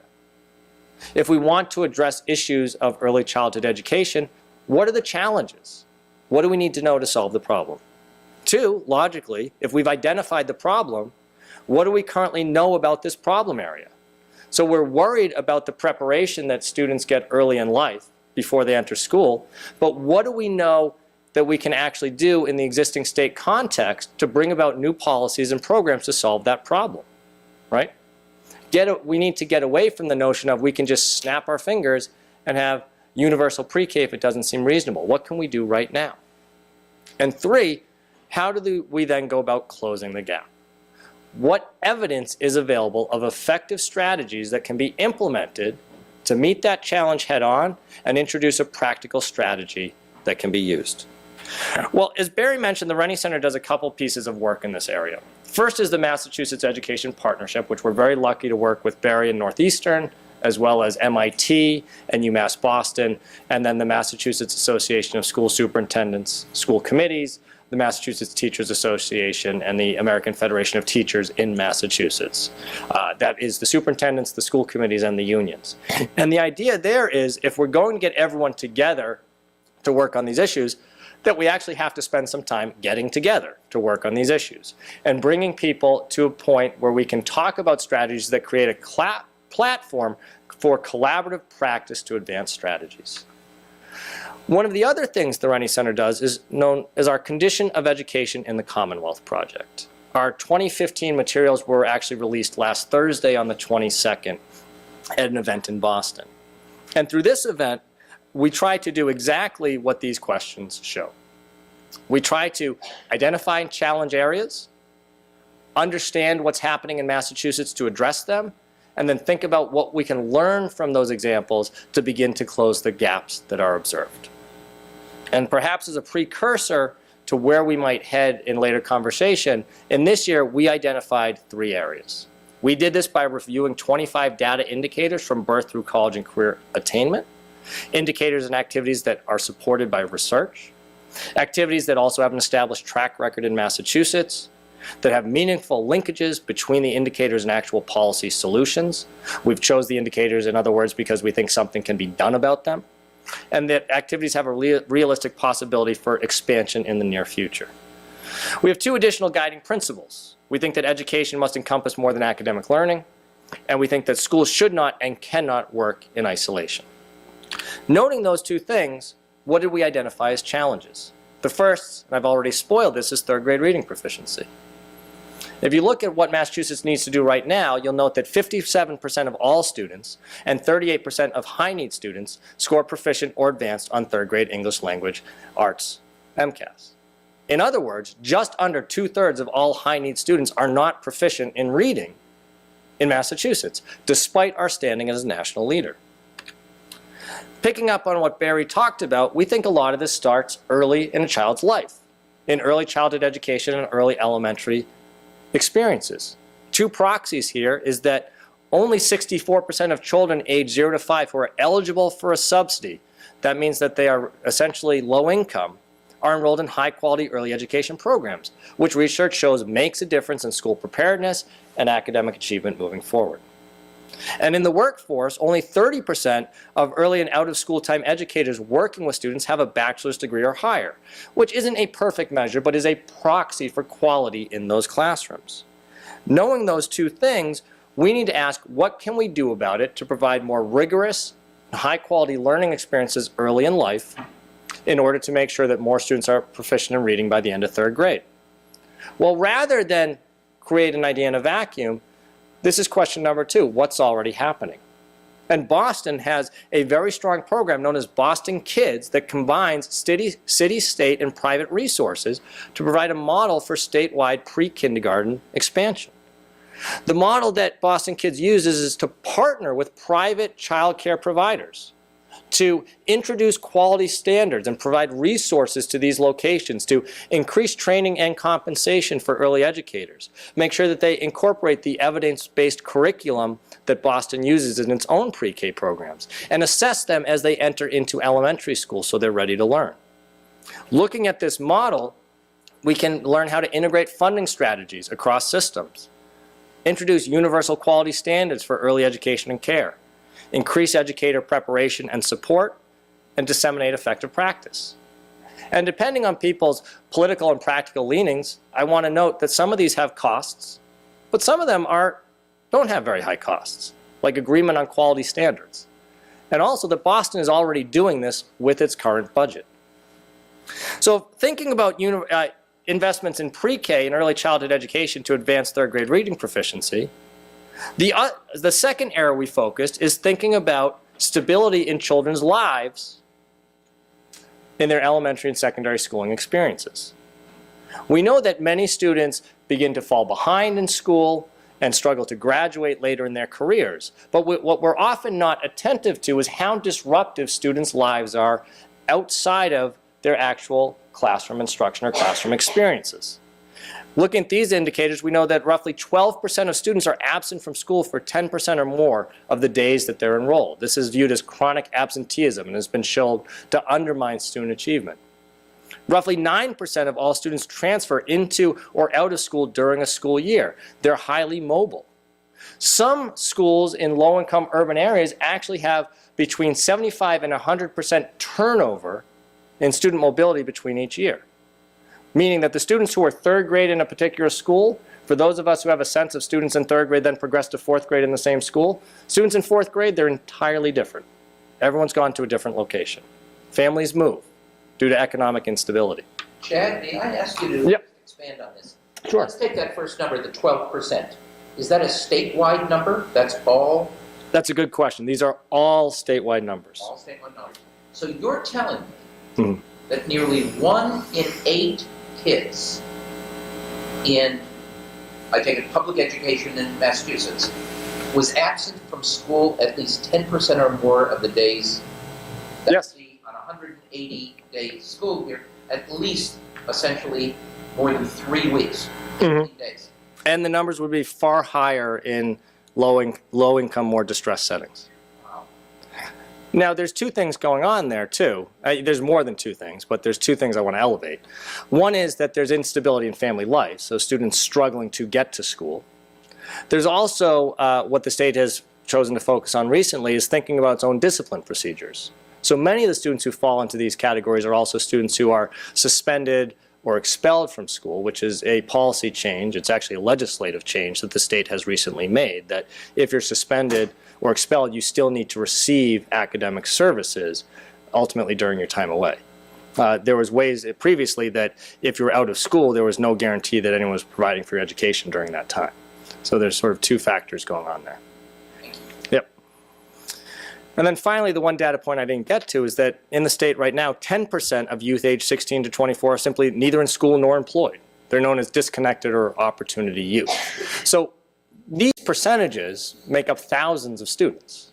If we want to address issues of early childhood education, what are the challenges? What do we need to know to solve the problem? 2, logically, if we've identified the problem, what do we currently know about this problem area? So we're worried about the preparation that students get early in life before they enter school, but what do we know that we can actually do in the existing state context to bring about new policies and programs to solve that problem, right? We need to get away from the notion of we can just snap our fingers and have universal pre-K if it doesn't seem reasonable. What can we do right now? And 3, how do we then go about closing the gap? What evidence is available of effective strategies that can be implemented to meet that challenge head on and introduce a practical strategy that can be used. Well, as Barry mentioned, the Rennie Center does a couple pieces of work in this area. First is the Massachusetts Education Partnership, which we're very lucky to work with Barry and Northeastern, as well as MIT and UMass Boston, and then the Massachusetts Association of School Superintendents, School Committees, the Massachusetts Teachers Association, and the American Federation of Teachers in Massachusetts. That is the superintendents, the school committees, and the unions. And the idea there is, if we're going to get everyone together to work on these issues, that we actually have to spend some time getting together to work on these issues and bringing people to a point where we can talk about strategies that create a platform for collaborative practice to advance strategies. One of the other things the Rennie Center does is known as our Condition of Education in the Commonwealth project. Our 2015 materials were actually released last Thursday on the 22nd at an event in Boston. And through this event, we try to do exactly what these questions show. We try to identify and challenge areas, understand what's happening in Massachusetts to address them, and then think about what we can learn from those examples to begin to close the gaps that are observed. And perhaps as a precursor to where we might head in later conversation, in this year we identified 3 areas. We did this by reviewing 25 data indicators from birth through college and career attainment, indicators and activities that are supported by research, activities that also have an established track record in Massachusetts, that have meaningful linkages between the indicators and actual policy solutions. We've chose the indicators, in other words, because we think something can be done about them, and that activities have a realistic possibility for expansion in the near future. We have 2 additional guiding principles. We think that education must encompass more than academic learning, and we think that schools should not and cannot work in isolation. Noting those 2 things, what did we identify as challenges? The first, and I've already spoiled this, is 3rd grade reading proficiency. If you look at what Massachusetts needs to do right now, you'll note that 57% of all students and 38% of high-need students score proficient or advanced on 3rd grade English Language Arts MCAS. In other words, just under 2/3 of all high-need students are not proficient in reading in Massachusetts, despite our standing as a national leader. Picking up on what Barry talked about, we think a lot of this starts early in a child's life, in early childhood education and early elementary experiences. 2 proxies here is that only 64% of children aged 0 to 5 who are eligible for a subsidy, that means that they are essentially low income, are enrolled in high quality early education programs, which research shows makes a difference in school preparedness and academic achievement moving forward. And in the workforce, only 30% of early and out of school time educators working with students have a bachelor's degree or higher, which isn't a perfect measure, but is a proxy for quality in those classrooms. Knowing those 2 things, we need to ask what can we do about it to provide more rigorous, high quality learning experiences early in life in order to make sure that more students are proficient in reading by the end of 3rd grade. Well, rather than create an idea in a vacuum, this is question number 2, what's already happening? And Boston has a very strong program known as Boston Kids that combines city, state, and private resources to provide a model for statewide pre-kindergarten expansion. The model that Boston Kids uses is to partner with private child care providers to introduce quality standards and provide resources to these locations to increase training and compensation for early educators. Make sure that they incorporate the evidence-based curriculum that Boston uses in its own pre-K programs and assess them as they enter into elementary school so they're ready to learn. Looking at this model, we can learn how to integrate funding strategies across systems, introduce universal quality standards for early education and care, increase educator preparation and support, and disseminate effective practice. And depending on people's political and practical leanings, I want to note that some of these have costs, but some of them don't have very high costs, like agreement on quality standards. And also that Boston is already doing this with its current budget. So thinking about investments in pre-K and early childhood education to advance 3rd grade reading proficiency, the second area we focused is thinking about stability in children's lives in their elementary and secondary schooling experiences. We know that many students begin to fall behind in school and struggle to graduate later in their careers. But what we're often not attentive to is how disruptive students' lives are outside of their actual classroom instruction or classroom experiences. Looking at these indicators, we know that roughly 12% of students are absent from school for 10% or more of the days that they're enrolled. This is viewed as chronic absenteeism and has been shown to undermine student achievement. Roughly 9% of all students transfer into or out of school during a school year. They're highly mobile. Some schools in low-income urban areas actually have between 75 and 100% turnover in student mobility between each year. Meaning that the students who are third grade in a particular school, for those of us who have a sense of students in third grade then progress to fourth grade in the same school, students in fourth grade, they're entirely different. Everyone's gone to a different location. Families move due to economic instability.
Chad, may I ask you to expand on this?
Sure.
Let's take that first number, the 12%. Is that a statewide number? That's all?
That's a good question. These are all statewide numbers.
All statewide numbers. So you're telling me that nearly 1 in 8 kids in, I take it, public education in Massachusetts, was absent from school at least 10% or more of the days. That's on a 180-day school year, at least essentially more than 3 weeks, 15 days.
And the numbers would be far higher in low-income, more distressed settings. Now, there's two things going on there, too. There's more than two things, but there's two things I want to elevate. One is that there's instability in family life, so students struggling to get to school. There's also what the state has chosen to focus on recently is thinking about its own discipline procedures. So many of the students who fall into these categories are also students who are suspended or expelled from school, which is a policy change. It's actually a legislative change that the state has recently made, that if you're suspended or expelled, you still need to receive academic services ultimately during your time away. There was ways previously that if you were out of school, there was no guarantee that anyone was providing for your education during that time. So there's sort of two factors going on there. Yep. And then finally, the one data point I didn't get to is that in the state right now, 10% of youth age 16 to 24 are simply neither in school nor employed. They're known as disconnected or opportunity youth. So these percentages make up thousands of students.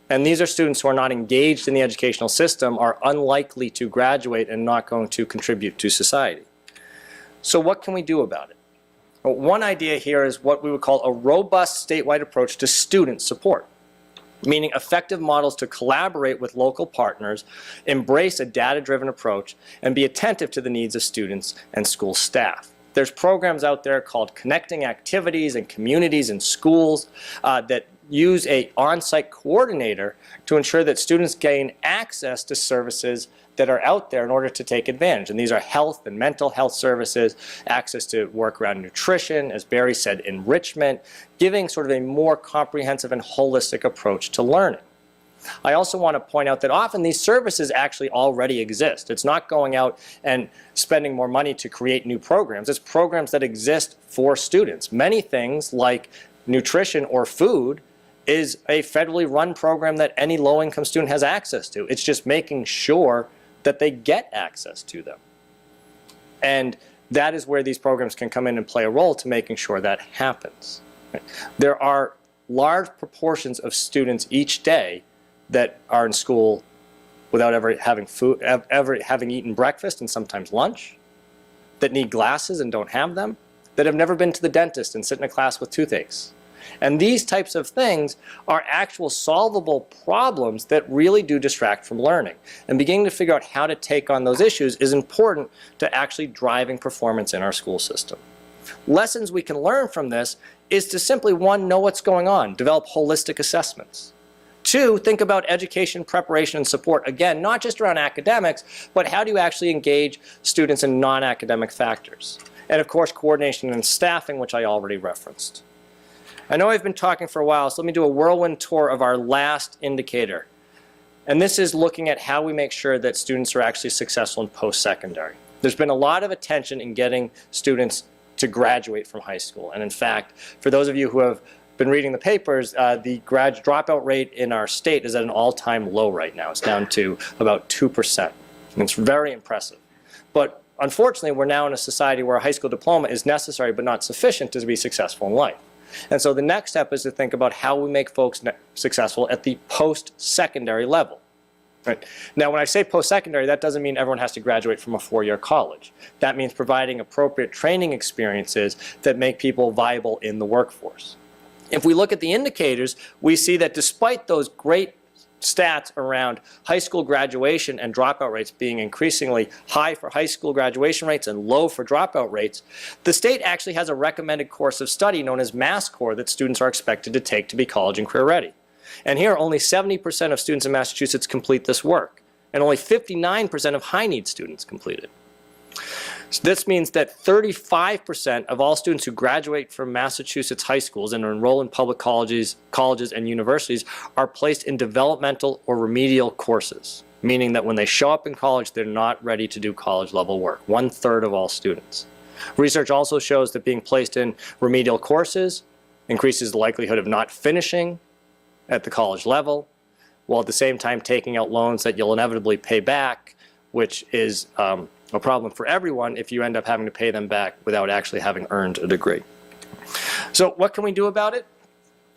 And these are students who are not engaged in the educational system, are unlikely to graduate and not going to contribute to society. So what can we do about it? Well, one idea here is what we would call a robust statewide approach to student support, meaning effective models to collaborate with local partners, embrace a data-driven approach, and be attentive to the needs of students and school staff. There's programs out there called Connecting Activities and Communities in Schools that use an on-site coordinator to ensure that students gain access to services that are out there in order to take advantage. And these are health and mental health services, access to work around nutrition, as Barry said, enrichment, giving sort of a more comprehensive and holistic approach to learning. I also want to point out that often these services actually already exist. It's not going out and spending more money to create new programs. It's programs that exist for students. Many things like nutrition or food is a federally run program that any low-income student has access to. It's just making sure that they get access to them. And that is where these programs can come in and play a role to making sure that happens. There are large proportions of students each day that are in school without ever having food, ever having eaten breakfast and sometimes lunch, that need glasses and don't have them, that have never been to the dentist and sit in a class with toothaches. And these types of things are actual solvable problems that really do distract from learning. And beginning to figure out how to take on those issues is important to actually driving performance in our school system. Lessons we can learn from this is to simply, one, know what's going on, develop holistic assessments. Two, think about education, preparation, and support. Again, not just around academics, but how do you actually engage students in non-academic factors? And of course, coordination and staffing, which I already referenced. I know I've been talking for a while, so let me do a whirlwind tour of our last indicator. And this is looking at how we make sure that students are actually successful in post-secondary. There's been a lot of attention in getting students to graduate from high school. And in fact, for those of you who have been reading the papers, the dropout rate in our state is at an all-time low right now. It's down to about 2%. And it's very impressive. But unfortunately, we're now in a society where a high school diploma is necessary but not sufficient to be successful in life. And so the next step is to think about how we make folks successful at the post-secondary level. Right. Now, when I say post-secondary, that doesn't mean everyone has to graduate from a four-year college. That means providing appropriate training experiences that make people viable in the workforce. If we look at the indicators, we see that despite those great stats around high school graduation and dropout rates being increasingly high for high school graduation rates and low for dropout rates, the state actually has a recommended course of study known as MassCore that students are expected to take to be college and career ready. And here, only 70% of students in Massachusetts complete this work, and only 59% of high-need students complete it. So this means that 35% of all students who graduate from Massachusetts high schools and enroll in public colleges and universities are placed in developmental or remedial courses, meaning that when they show up in college, they're not ready to do college-level work, 1/3 of all students. Research also shows that being placed in remedial courses increases the likelihood of not finishing at the college level, while at the same time taking out loans that you'll inevitably pay back, which is a problem for everyone if you end up having to pay them back without actually having earned a degree. So what can we do about it?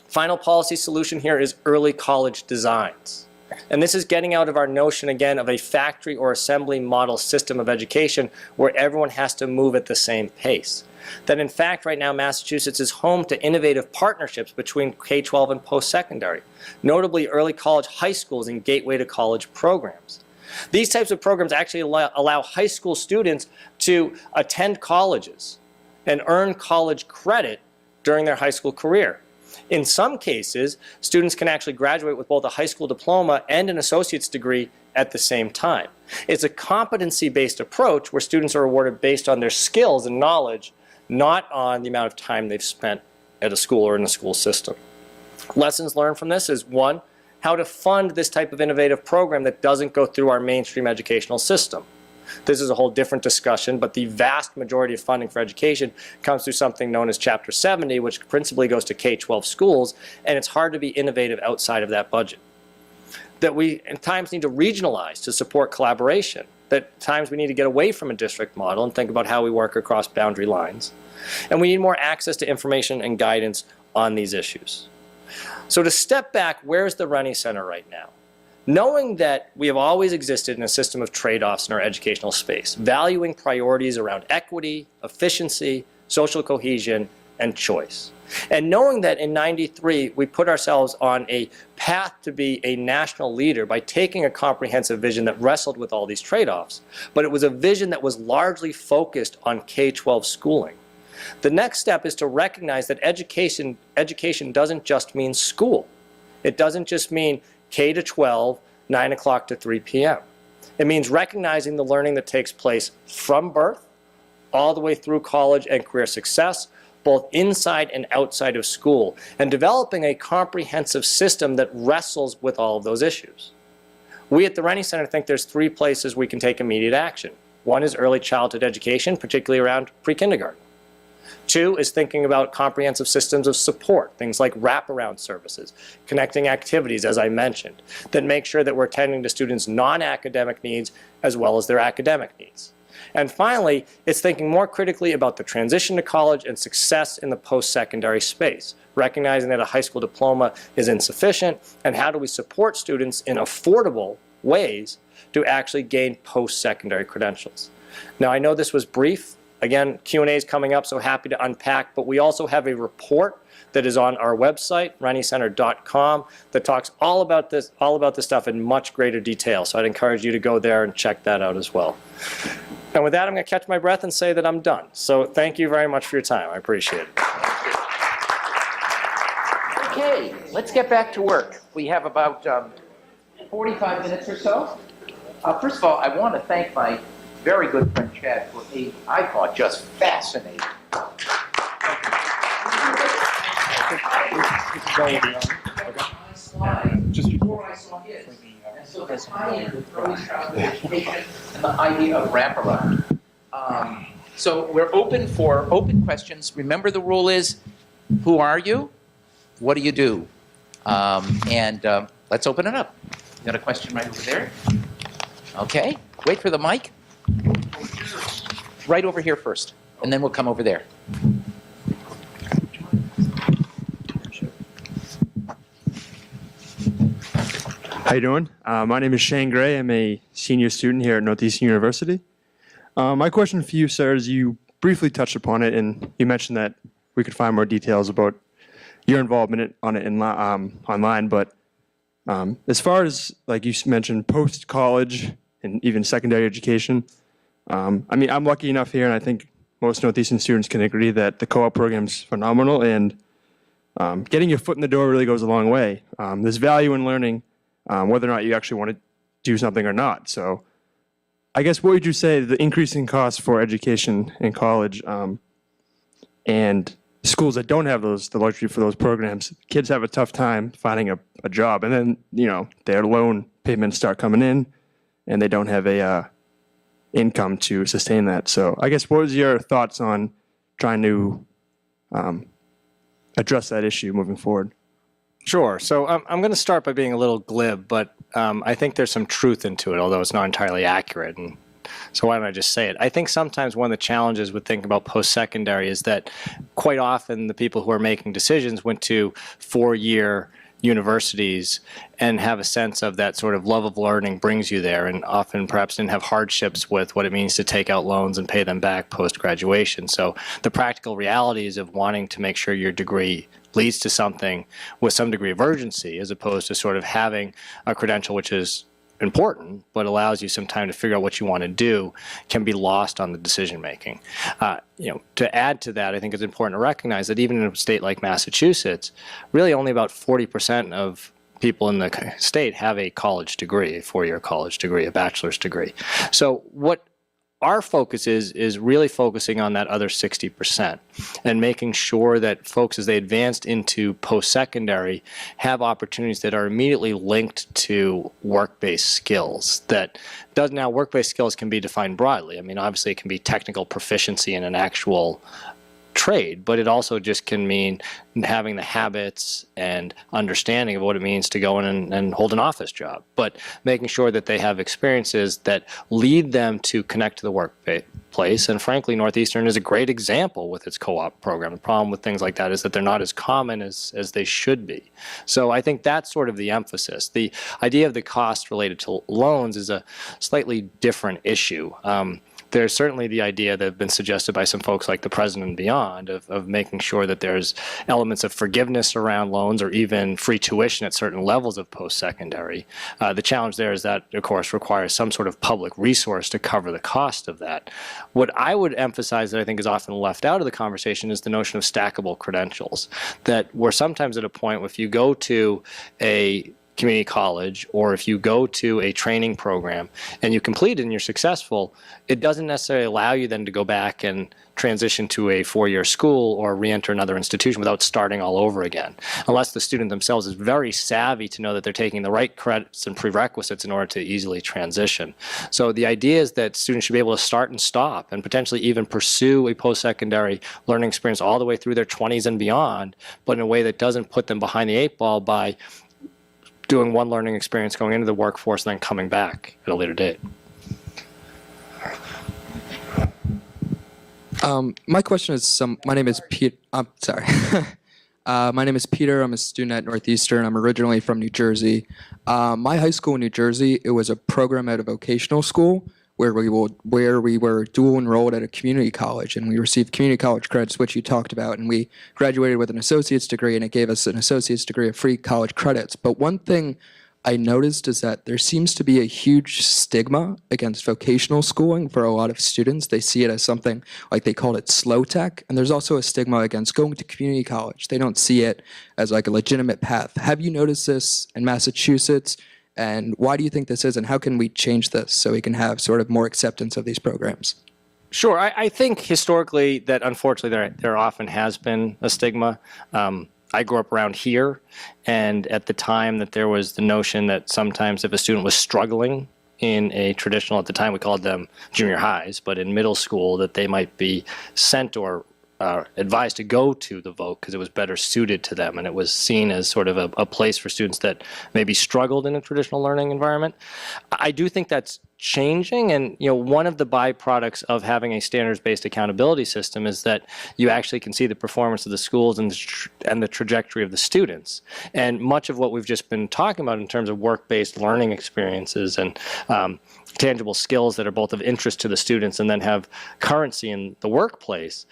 Final policy solution here is early college designs. And this is getting out of our notion, again, of a factory or assembly model system of education where everyone has to move at the same pace. That in fact right now Massachusetts is home to innovative partnerships between K-12 and post-secondary, notably early college high schools and gateway to college programs. These types of programs actually allow high school students to attend colleges and earn college credit during their high school career. In some cases, students can actually graduate with both a high school diploma and an associate's degree at the same time. It's a competency-based approach where students are awarded based on their skills and knowledge, not on the amount of time they've spent at a school or in the school system. Lessons learned from this is, one, how to fund this type of innovative program that doesn't go through our mainstream educational system. This is a whole different discussion, but the vast majority of funding for education comes through something known as Chapter 70, which principally goes to K-12 schools, and it's hard to be innovative outside of that budget. That we at times need to regionalize to support collaboration. That at times we need to get away from a district model and think about how we work across boundary lines. And we need more access to information and guidance on these issues. So to step back, where's the Rennie Center right now? Knowing that we have always existed in a system of trade-offs in our educational space, valuing priorities around equity, efficiency, social cohesion, and choice. And knowing that in '93 we put ourselves on a path to be a national leader by taking a comprehensive vision that wrestled with all these trade-offs, but it was a vision that was largely focused on K-12 schooling. The next step is to recognize that education doesn't just mean school. It doesn't just mean K to 12, 9 o'clock to 3 p.m. It means recognizing the learning that takes place from birth all the way through college and career success, both inside and outside of school, and developing a comprehensive system that wrestles with all of those issues. We at the Rennie Center think there's 3 places we can take immediate action. One is early childhood education, particularly around pre-kindergarten. 2 is thinking about comprehensive systems of support, things like wraparound services, connecting activities, as I mentioned, that make sure that we're attending to students' non-academic needs as well as their academic needs. And finally, it's thinking more critically about the transition to college and success in the post-secondary space, recognizing that a high school diploma is insufficient, and how do we support students in affordable ways to actually gain post-secondary credentials. Now, I know this was brief. Again, Q&A is coming up, so happy to unpack, but we also have a report that is on our website, renniecenter.com, that talks all about this stuff in much greater detail. So I'd encourage you to go there and check that out as well. And with that, I'm going to catch my breath and say that I'm done. So thank you very much for your time. I appreciate it.
Okay, let's get back to work. We have about 45 minutes or so. First of all, I want to thank my very good friend Chad for a, I thought, just fascinating. Just before I saw his. And so the tie-in with early childhood education and the idea of wraparound. So we're open for open questions. Remember, the rule is, who are you? What do you do? Let's open it up. You got a question right over there? Okay, wait for the mic. Right over here first, and then we'll come over there.
you doing? My name is Shane Gray. I'm a senior student here at Northeastern University. My question for you, sir, is you briefly touched upon it, and you mentioned that we could find more details about your involvement on it online. But as far as, like you mentioned, post-college and even secondary education, I mean, I'm lucky enough here, and I think most Northeastern students can agree that the co-op program's phenomenal, and getting your foot in the door really goes a long way. There's value in learning whether or not you actually want to do something or not. So I guess what would you say the increasing costs for education in college and schools that don't have the luxury for those programs, kids have a tough time finding a job, and then, you know, their loan payments start coming in and they don't have a income to sustain that. So I guess what was your thoughts on trying to address that issue moving forward?
Sure. So I'm going to start by being a little glib, but I think there's some truth into it, although it's not entirely accurate. And so why don't I just say it? I think sometimes one of the challenges with thinking about post-secondary is that quite often the people who are making decisions went to four-year universities and have a sense of that sort of love of learning brings you there, and often perhaps didn't have hardships with what it means to take out loans and pay them back post-graduation. So the practical realities of wanting to make sure your degree leads to something with some degree of urgency, as opposed to sort of having a credential which is important but allows you some time to figure out what you want to do, can be lost on the decision making. To add to that, I think it's important to recognize that even in a state like Massachusetts, really only about 40% of people in the state have a college degree, a four-year college degree, a bachelor's degree. So what our focus is really focusing on that other 60% and making sure that folks, as they advanced into post-secondary, have opportunities that are immediately linked to work-based skills. Now, work-based skills can be defined broadly. I mean, obviously it can be technical proficiency in an actual trade, but it also just can mean having the habits and understanding of what it means to go in and hold an office job, but making sure that they have experiences that lead them to connect to the workplace. And frankly, Northeastern is a great example with its co-op program. The problem with things like that is that they're not as common as they should be. So I think that's sort of the emphasis. The idea of the cost related to loans is a slightly different issue. There's certainly the idea that have been suggested by some folks like the president and beyond of making sure that there's elements of forgiveness around loans or even free tuition at certain levels of post-secondary. The challenge there is that, of course, requires some sort of public resource to cover the cost of that. What I would emphasize that I think is often left out of the conversation is the notion of stackable credentials, that we're sometimes at a point where if you go to a community college, or if you go to a training program and you complete it and you're successful, it doesn't necessarily allow you then to go back and transition to a four-year school or re-enter another institution without starting all over again, unless the student themselves is very savvy to know that they're taking the right credits and prerequisites in order to easily transition. So the idea is that students should be able to start and stop and potentially even pursue a post-secondary learning experience all the way through their 20s and beyond, but in a way that doesn't put them behind the eight ball by doing one learning experience, going into the workforce, and then coming back at a later date.
My question is, my name is Pete. I'm sorry. My name is Peter. I'm a student at Northeastern. I'm originally from New Jersey. My high school in New Jersey, it was a program at a vocational school where we were dual enrolled at a community college, and we received community college credits, which you talked about, and we graduated with an associate's degree, and it gave us an associate's degree of free college credits. But one thing I noticed is that there seems to be a huge stigma against vocational schooling for a lot of students. They see it as something, like they called it slow tech, and there's also a stigma against going to community college. They don't see it as like a legitimate path. Have you noticed this in Massachusetts? And why do you think this is, and how can we change this so we can have sort of more acceptance of these programs?
Sure. I think historically that unfortunately there often has been a stigma. I grew up around here, and at the time that there was the notion that sometimes if a student was struggling in a traditional, at the time we called them junior highs, but in middle school, that they might be sent or advised to go to the Voc because it was better suited to them, and it was seen as sort of a place for students that maybe struggled in a traditional learning environment. I do think that's changing, and one of the byproducts of having a standards-based accountability system is that you actually can see the performance of the schools and the trajectory of the students. And much of what we've just been talking about in terms of work-based learning experiences and tangible skills that are both of interest to the students and then have currency in the workplace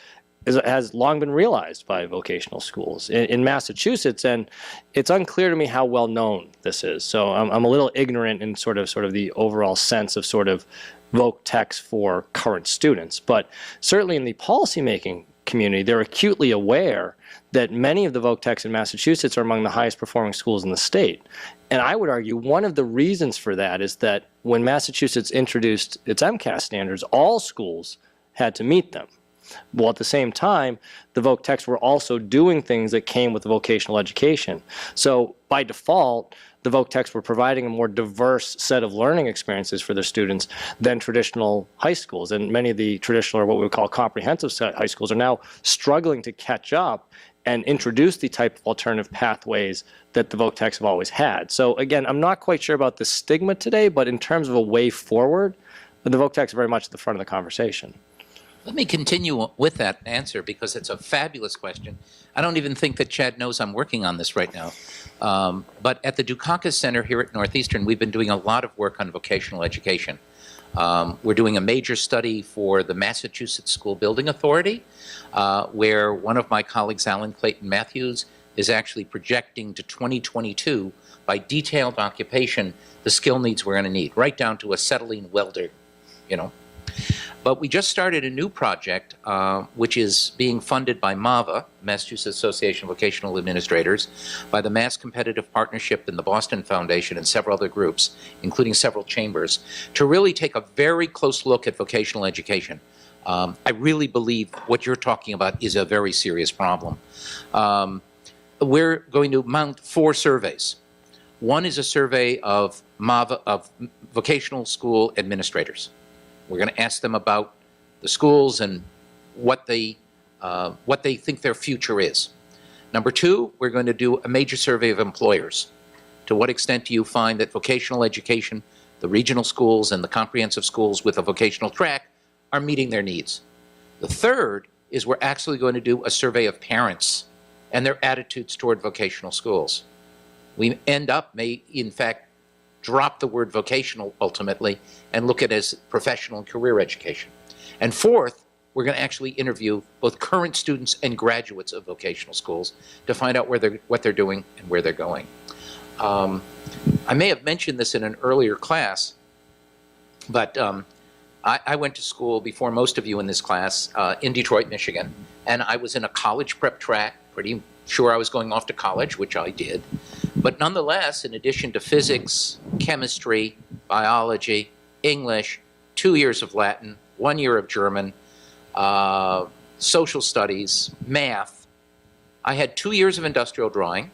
has long been realized by vocational schools in Massachusetts, and it's unclear to me how well known this is. So I'm a little ignorant in sort of the overall sense of sort of voc techs for current students, but certainly in the policymaking community, they're acutely aware that many of the voc techs in Massachusetts are among the highest performing schools in the state. And I would argue one of the reasons for that is that when Massachusetts introduced its MCAS standards, all schools had to meet them. Well, at the same time, the voc techs were also doing things that came with the vocational education. So by default, the voc techs were providing a more diverse set of learning experiences for their students than traditional high schools. And many of the traditional, or what we would call comprehensive high schools, are now struggling to catch up and introduce the type of alternative pathways that the voc techs have always had. So again, I'm not quite sure about the stigma today, but in terms of a way forward, the voc techs are very much at the front of the conversation.
Let me continue with that answer because it's a fabulous question. I don't even think that Chad knows I'm working on this right now. But at the Dukakis Center here at Northeastern, we've been doing a lot of work on vocational education. We're doing a major study for the Massachusetts School Building Authority, where one of my colleagues, Alan Clayton Matthews, is actually projecting to 2022 by detailed occupation the skill needs we're going to need, right down to acetylene welder, But we just started a new project, which is being funded by MAVA, Massachusetts Association of Vocational Administrators, by the Mass Competitive Partnership and the Boston Foundation and several other groups, including several chambers, to really take a very close look at vocational education. I really believe what you're talking about is a very serious problem. We're going to mount 4 surveys. One is a survey of MAVA, of vocational school administrators. We're going to ask them about the schools and what they think their future is. Number 2, we're going to do a major survey of employers. To what extent do you find that vocational education, the regional schools and the comprehensive schools with a vocational track are meeting their needs? The third is we're actually going to do a survey of parents and their attitudes toward vocational schools. We may in fact drop the word vocational ultimately and look at it as professional and career education. And fourth, we're going to actually interview both current students and graduates of vocational schools to find out what they're doing and where they're going. I may have mentioned this in an earlier class, but I went to school before most of you in this class in Detroit, Michigan, and I was in a college prep track, pretty sure I was going off to college, which I did. But nonetheless, in addition to physics, chemistry, biology, English, 2 years of Latin, 1 year of German, social studies, math, I had 2 years of industrial drawing.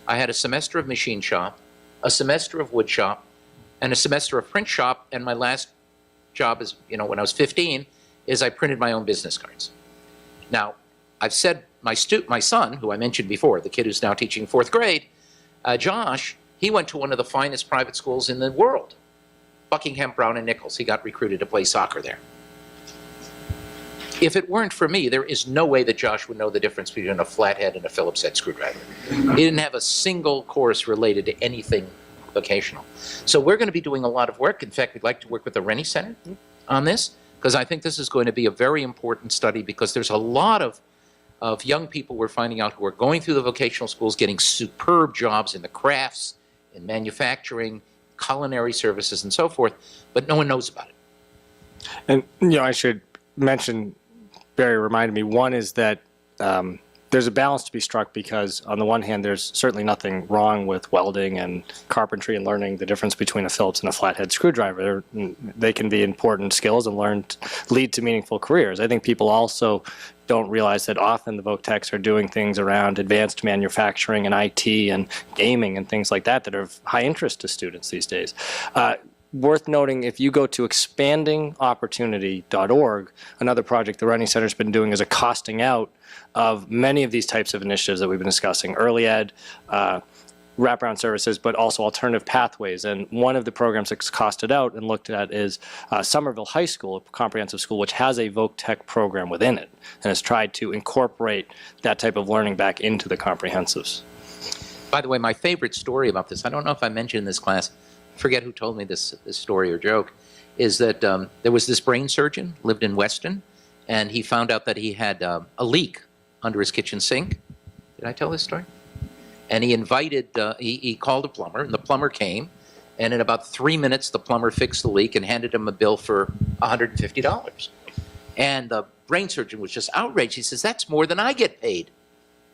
I had a semester of machine shop, a semester of wood shop, and a semester of print shop. And my last job is, when I was 15, is I printed my own business cards. Now, I've said my son, who I mentioned before, the kid who's now teaching 4th grade, Josh, he went to one of the finest private schools in the world, Buckingham, Brown, and Nichols. He got recruited to play soccer there. If it weren't for me, there is no way that Josh would know the difference between a flathead and a Phillips head screwdriver. He didn't have a single course related to anything vocational. So we're going to be doing a lot of work. In fact, we'd like to work with the Rennie Center on this, because I think this is going to be a very important study, because there's a lot of young people we're finding out who are going through the vocational schools, getting superb jobs in the crafts, in manufacturing, culinary services, and so forth, but no one knows about it.
And, I should mention, Barry reminded me, one is that there's a balance to be struck, because on the one hand, there's certainly nothing wrong with welding and carpentry and learning the difference between a Phillips and a flathead screwdriver. They can be important skills and lead to meaningful careers. I think people also don't realize that often the voc techs are doing things around advanced manufacturing and IT and gaming and things like that that are of high interest to students these days. worth noting, if you go to expandingopportunity.org, another project the Running Center's been doing is a costing out of many of these types of initiatives that we've been discussing, early ed, wraparound services, but also alternative pathways. And one of the programs that's costed out and looked at is Somerville High School, a comprehensive school, which has a Voc Tech program within it and has tried to incorporate that type of learning back into the comprehensives.
By the way, my favorite story about this, I don't know if I mentioned in this class, I forget who told me this story or joke, is that there was this brain surgeon, lived in Weston, and he found out that he had a leak under his kitchen sink. Did I tell this story? And he invited, he called a plumber, and the plumber came, and in about 3 minutes, the plumber fixed the leak and handed him a bill for $150. And the brain surgeon was just outraged. He says, "That's more than I get paid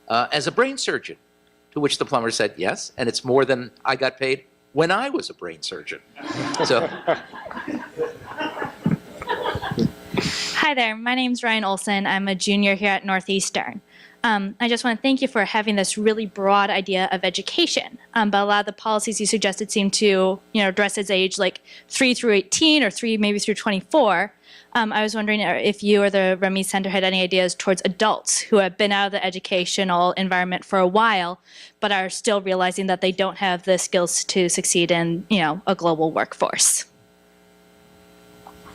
as a brain surgeon." To which the plumber said, "Yes, and it's more than I got paid when I was a brain surgeon." So.
Hi there, my name's Ryan Olson. I'm a junior here at Northeastern. I just want to thank you for having this really broad idea of education. But a lot of the policies you suggested seem to, address its age like 3 through 18 or 3 maybe through 24. I was wondering if you or the Remy Center had any ideas towards adults who have been out of the educational environment for a while, but are still realizing that they don't have the skills to succeed in, a global workforce.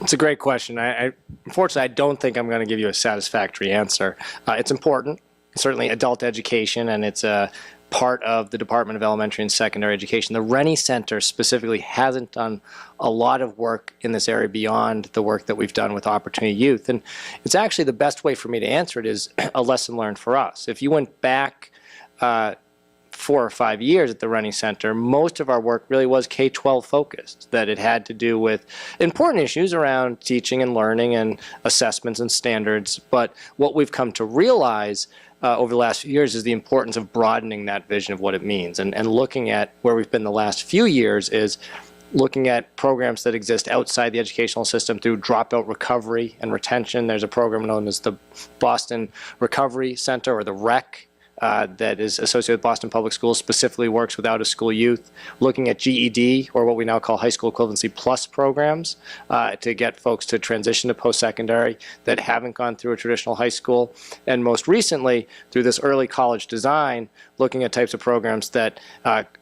It's a great question. Unfortunately, I don't think I'm going to give you a satisfactory answer. It's important, certainly adult education, and it's a part of the Department of Elementary and Secondary Education. The Rennie Center specifically hasn't done a lot of work in this area beyond the work that we've done with Opportunity Youth. And it's actually the best way for me to answer it is a lesson learned for us. If you went back 4 or 5 years at the Rennie Center, most of our work really was K-12 focused, that it had to do with important issues around teaching and learning and assessments and standards. But what we've come to realize over the last few years is the importance of broadening that vision of what it means. And looking at where we've been the last few years is looking at programs that exist outside the educational system through dropout recovery and retention. There's a program known as the Boston Recovery Center, or the REC, that is associated with Boston Public Schools, specifically works with out-of-school youth, looking at GED, or what we now call high school equivalency plus programs, to get folks to transition to post-secondary that haven't gone through a traditional high school, and most recently, through this early college design, looking at types of programs that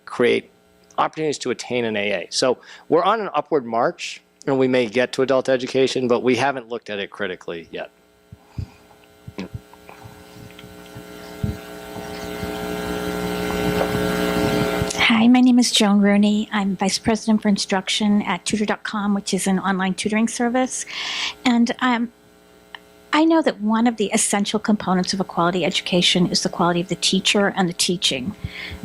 create opportunities to attain an AA. So we're on an upward march, and we may get to adult education, but we haven't looked at it critically yet.
Hi, my name is Joan Rooney. I'm Vice President for Instruction at Tutor.com, which is an online tutoring service. And I know that one of the essential components of a quality education is the quality of the teacher and the teaching.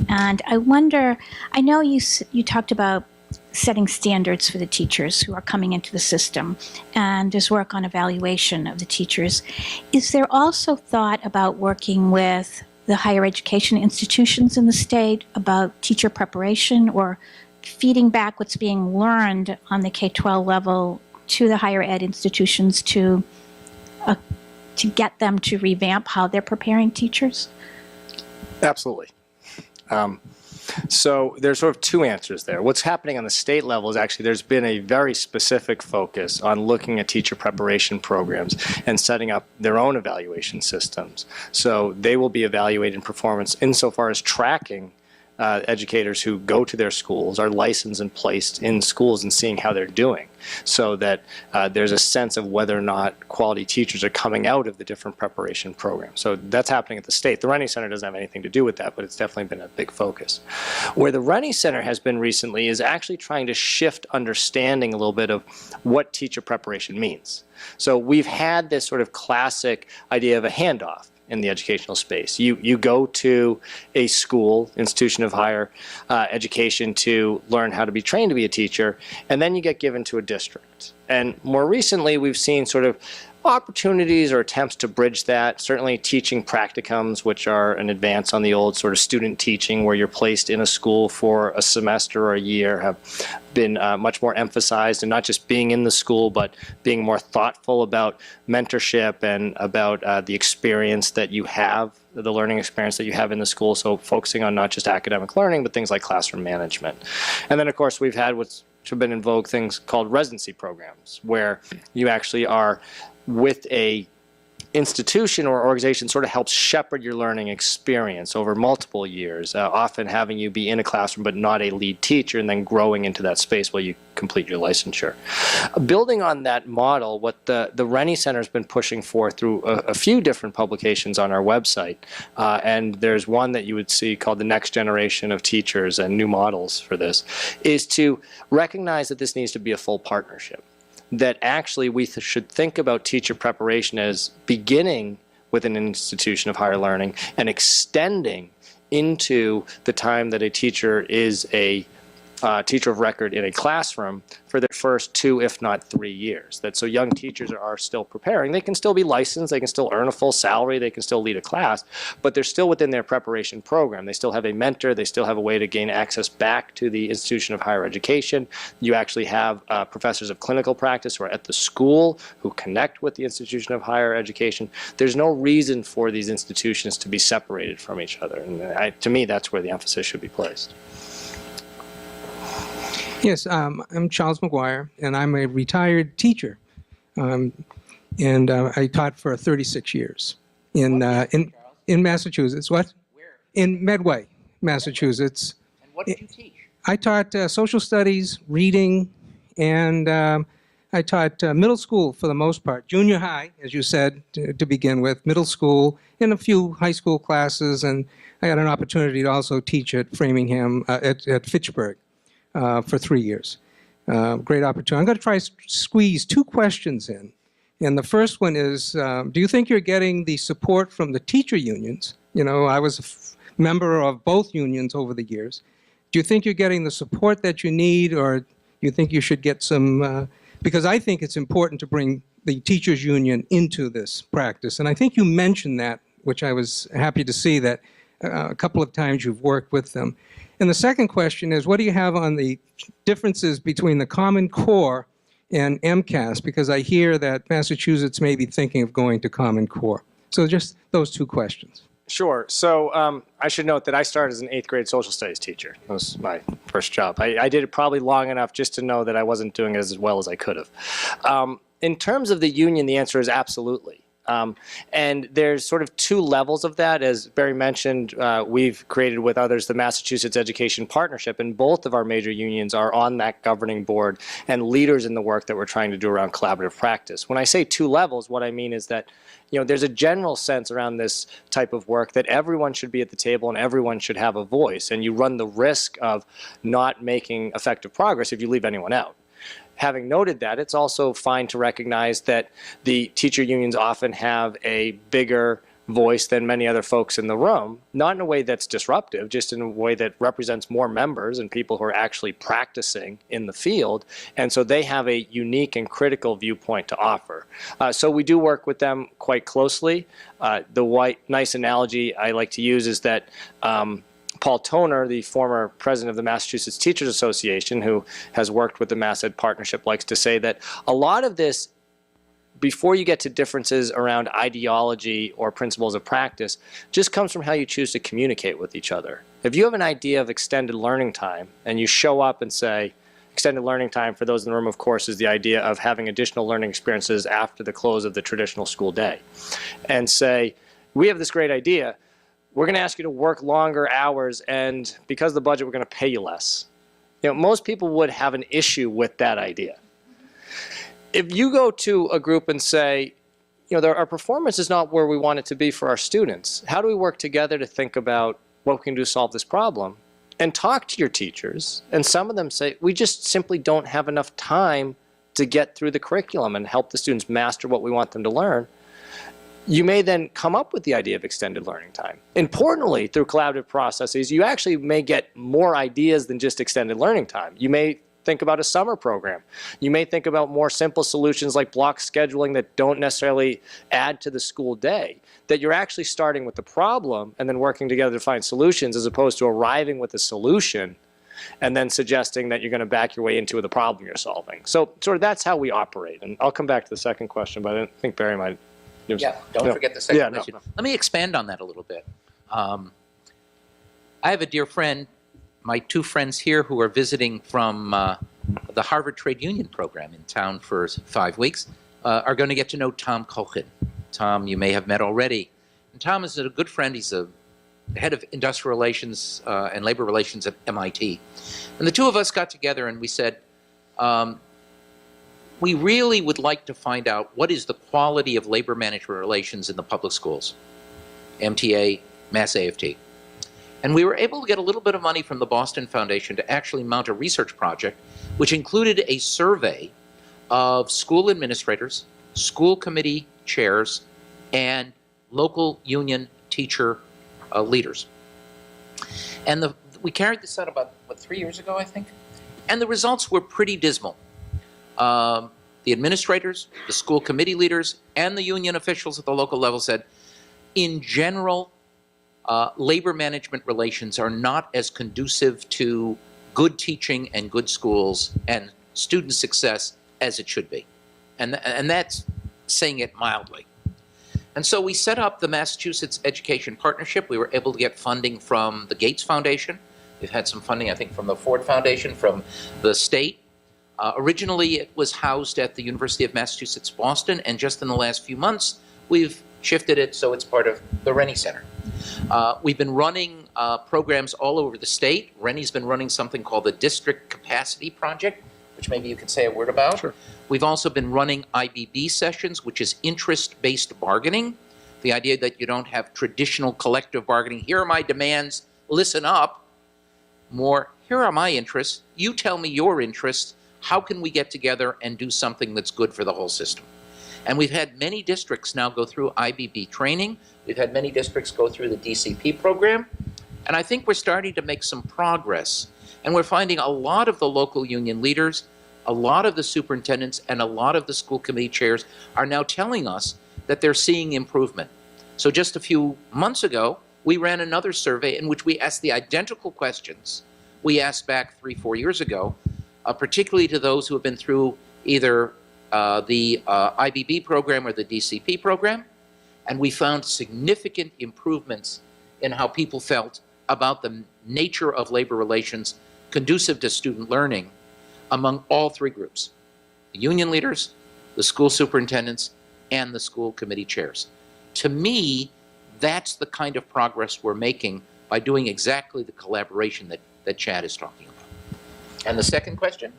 And I wonder, I know you talked about setting standards for the teachers who are coming into the system, and there's work on evaluation of the teachers. Is there also thought about working with the higher education institutions in the state about teacher preparation, or feeding back what's being learned on the K-12 level to the higher ed institutions to get them to revamp how they're preparing teachers?
Absolutely. So there's sort of two answers there. What's happening on the state level is actually there's been a very specific focus on looking at teacher preparation programs and setting up their own evaluation systems. So they will be evaluating performance insofar as tracking educators who go to their schools, are licensed and placed in schools, and seeing how they're doing, so that there's a sense of whether or not quality teachers are coming out of the different preparation programs. So that's happening at the state. The Rennie Center doesn't have anything to do with that, but it's definitely been a big focus. Where the Rennie Center has been recently is actually trying to shift understanding a little bit of what teacher preparation means. So we've had this sort of classic idea of a handoff in the educational space. You go to a school, institution of higher education, to learn how to be trained to be a teacher, and then you get given to a district. And more recently, we've seen sort of opportunities or attempts to bridge that. Certainly teaching practicums, which are an advance on the old sort of student teaching where you're placed in a school for a semester or a year, have been much more emphasized, and not just being in the school, but being more thoughtful about mentorship and about the experience that you have, the learning experience that you have in the school. So focusing on not just academic learning, but things like classroom management. And then, of course, we've had what's have been in vogue things called residency programs, where you actually are with a institution or organization sort of helps shepherd your learning experience over multiple years, often having you be in a classroom but not a lead teacher, and then growing into that space while you complete your licensure. Building on that model, what the Rennie Center has been pushing for through a few different publications on our website, and there's one that you would see called The Next Generation of Teachers and New Models for this, is to recognize that this needs to be a full partnership. That actually we should think about teacher preparation as beginning with an institution of higher learning and extending into the time that a teacher is a teacher of record in a classroom for their first 2, if not 3 years. That so young teachers are still preparing. They can still be licensed, they can still earn a full salary, they can still lead a class, but they're still within their preparation program. They still have a mentor, they still have a way to gain access back to the institution of higher education. You actually have professors of clinical practice who are at the school who connect with the institution of higher education. There's no reason for these institutions to be separated from each other. And to me, that's where the emphasis should be placed.
Yes, I'm Charles McGuire, and I'm a retired teacher, and I taught for 36 years in Massachusetts. What?
Where?
In Medway, Massachusetts.
And what did you teach?
I taught social studies, reading, and I taught middle school for the most part, junior high, as you said, to begin with, middle school, and a few high school classes, and I had an opportunity to also teach at Framingham, at Fitchburg. For 3 years. Great opportunity. I'm going to try to squeeze 2 questions in. And the first one is, do you think you're getting the support from the teacher unions? You know, I was a member of both unions over the years. Do you think you're getting the support that you need, or do you think you should get some, because I think it's important to bring the teachers union into this practice. And I think you mentioned that, which I was happy to see that a couple of times you've worked with them. And the second question is, what do you have on the differences between the Common Core and MCAS? Because I hear that Massachusetts may be thinking of going to Common Core. So just those 2 questions.
Sure. So I should note that I started as an 8th grade social studies teacher. That was my first job. I did it probably long enough just to know that I wasn't doing it as well as I could have. In terms of the union, the answer is absolutely. And there's sort of 2 levels of that. As Barry mentioned, we've created with others the Massachusetts Education Partnership, and both of our major unions are on that governing board and leaders in the work that we're trying to do around collaborative practice. When I say 2 levels, what I mean is that there's a general sense around this type of work that everyone should be at the table and everyone should have a voice, and you run the risk of not making effective progress if you leave anyone out. Having noted that, it's also fine to recognize that the teacher unions often have a bigger voice than many other folks in the room, not in a way that's disruptive, just in a way that represents more members and people who are actually practicing in the field. And so they have a unique and critical viewpoint to offer. So we do work with them quite closely. The nice analogy I like to use is that Paul Toner, the former president of the Massachusetts Teachers Association, who has worked with the Mass Ed Partnership, likes to say that a lot of this, before you get to differences around ideology or principles of practice, just comes from how you choose to communicate with each other. If you have an idea of extended learning time and you show up and say, extended learning time, for those in the room, of course, is the idea of having additional learning experiences after the close of the traditional school day, and say, we have this great idea, we're going to ask you to work longer hours, and because of the budget, we're going to pay you less. Most people would have an issue with that idea. If you go to a group and say, our performance is not where we want it to be for our students, how do we work together to think about what we can do to solve this problem? And talk to your teachers, and some of them say, we just simply don't have enough time to get through the curriculum and help the students master what we want them to learn. You may then come up with the idea of extended learning time. Importantly, through collaborative processes, you actually may get more ideas than just extended learning time. You may think about a summer program. You may think about more simple solutions like block scheduling that don't necessarily add to the school day, that you're actually starting with the problem and then working together to find solutions, as opposed to arriving with a solution and then suggesting that you're going to back your way into the problem you're solving. So sort of that's how we operate. And I'll come back to the second question, but I think Barry might.
Yeah, don't forget the second question. Let me expand on that a little bit. I have a dear friend, my 2 friends here who are visiting from the Harvard Trade Union program in town for 5 weeks are going to get to know Tom Colkin. Tom, you may have met already. And Tom is a good friend. He's a head of industrial relations and labor relations at MIT. And the two of us got together and we said, we really would like to find out what is the quality of labor management relations in the public schools, MTA, Mass AFT. And we were able to get a little bit of money from the Boston Foundation to actually mount a research project, which included a survey of school administrators, school committee chairs, and local union teacher leaders. And we carried this out about, 3 years ago, I think? And the results were pretty dismal. The administrators, the school committee leaders, and the union officials at the local level said, in general, labor management relations are not as conducive to good teaching and good schools and student success as it should be. And that's saying it mildly. And so we set up the Massachusetts Education Partnership. We were able to get funding from the Gates Foundation. We've had some funding, I think, from the Ford Foundation, from the state. Originally, it was housed at the University of Massachusetts, Boston, and just in the last few months, we've shifted it so it's part of the Rennie Center. We've been running programs all over the state. Rennie's been running something called the District Capacity Project, which maybe you could say a word about.
Sure.
We've also been running IBB sessions, which is interest-based bargaining. The idea that you don't have traditional collective bargaining. Here are my demands, listen up. More, here are my interests, you tell me your interests. How can we get together and do something that's good for the whole system? And we've had many districts now go through IBB training. We've had many districts go through the DCP program. And I think we're starting to make some progress. And we're finding a lot of the local union leaders, a lot of the superintendents, and a lot of the school committee chairs are now telling us that they're seeing improvement. So just a few months ago, we ran another survey in which we asked the identical questions we asked back 3-4 years ago, particularly to those who have been through either the IBB program or the DCP program, and we found significant improvements in how people felt about the nature of labor relations conducive to student learning among all three groups: the union leaders, the school superintendents, and the school committee chairs. To me, that's the kind of progress we're making by doing exactly the collaboration that Chad is talking about. And the second question?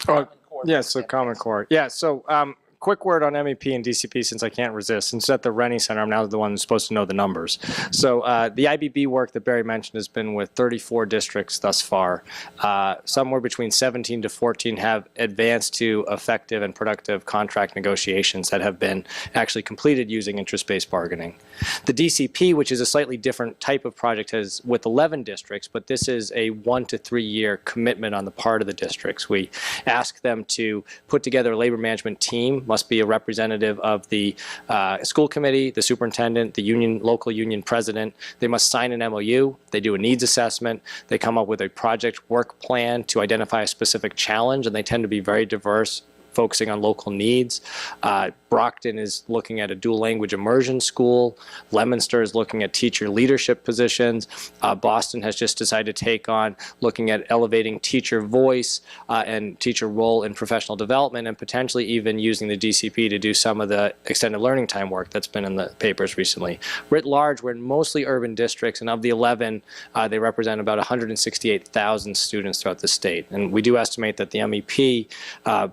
Common Core. Yeah, so quick word on MEP and DCP since I can't resist. Since at the Rennie Center, I'm now the one who's supposed to know the numbers. So the IBB work that Barry mentioned has been with 34 districts thus far. Somewhere between 17 to 14 have advanced to effective and productive contract negotiations that have been actually completed using interest-based bargaining. The DCP, which is a slightly different type of project, has with 11 districts, but this is a 1 to 3 year commitment on the part of the districts. We ask them to put together a labor management team, must be a representative of the school committee, the superintendent, the union, local union president. They must sign an MOU. They do a needs assessment. They come up with a project work plan to identify a specific challenge, and they tend to be very diverse, focusing on local needs. Brockton is looking at a dual language immersion school. Leominster is looking at teacher leadership positions. Boston has just decided to take on looking at elevating teacher voice and teacher role in professional development, and potentially even using the DCP to do some of the extended learning time work that's been in the papers recently. Writ large, we're in mostly urban districts, and of the 11, they represent about 168,000 students throughout the state. And we do estimate that the MEP,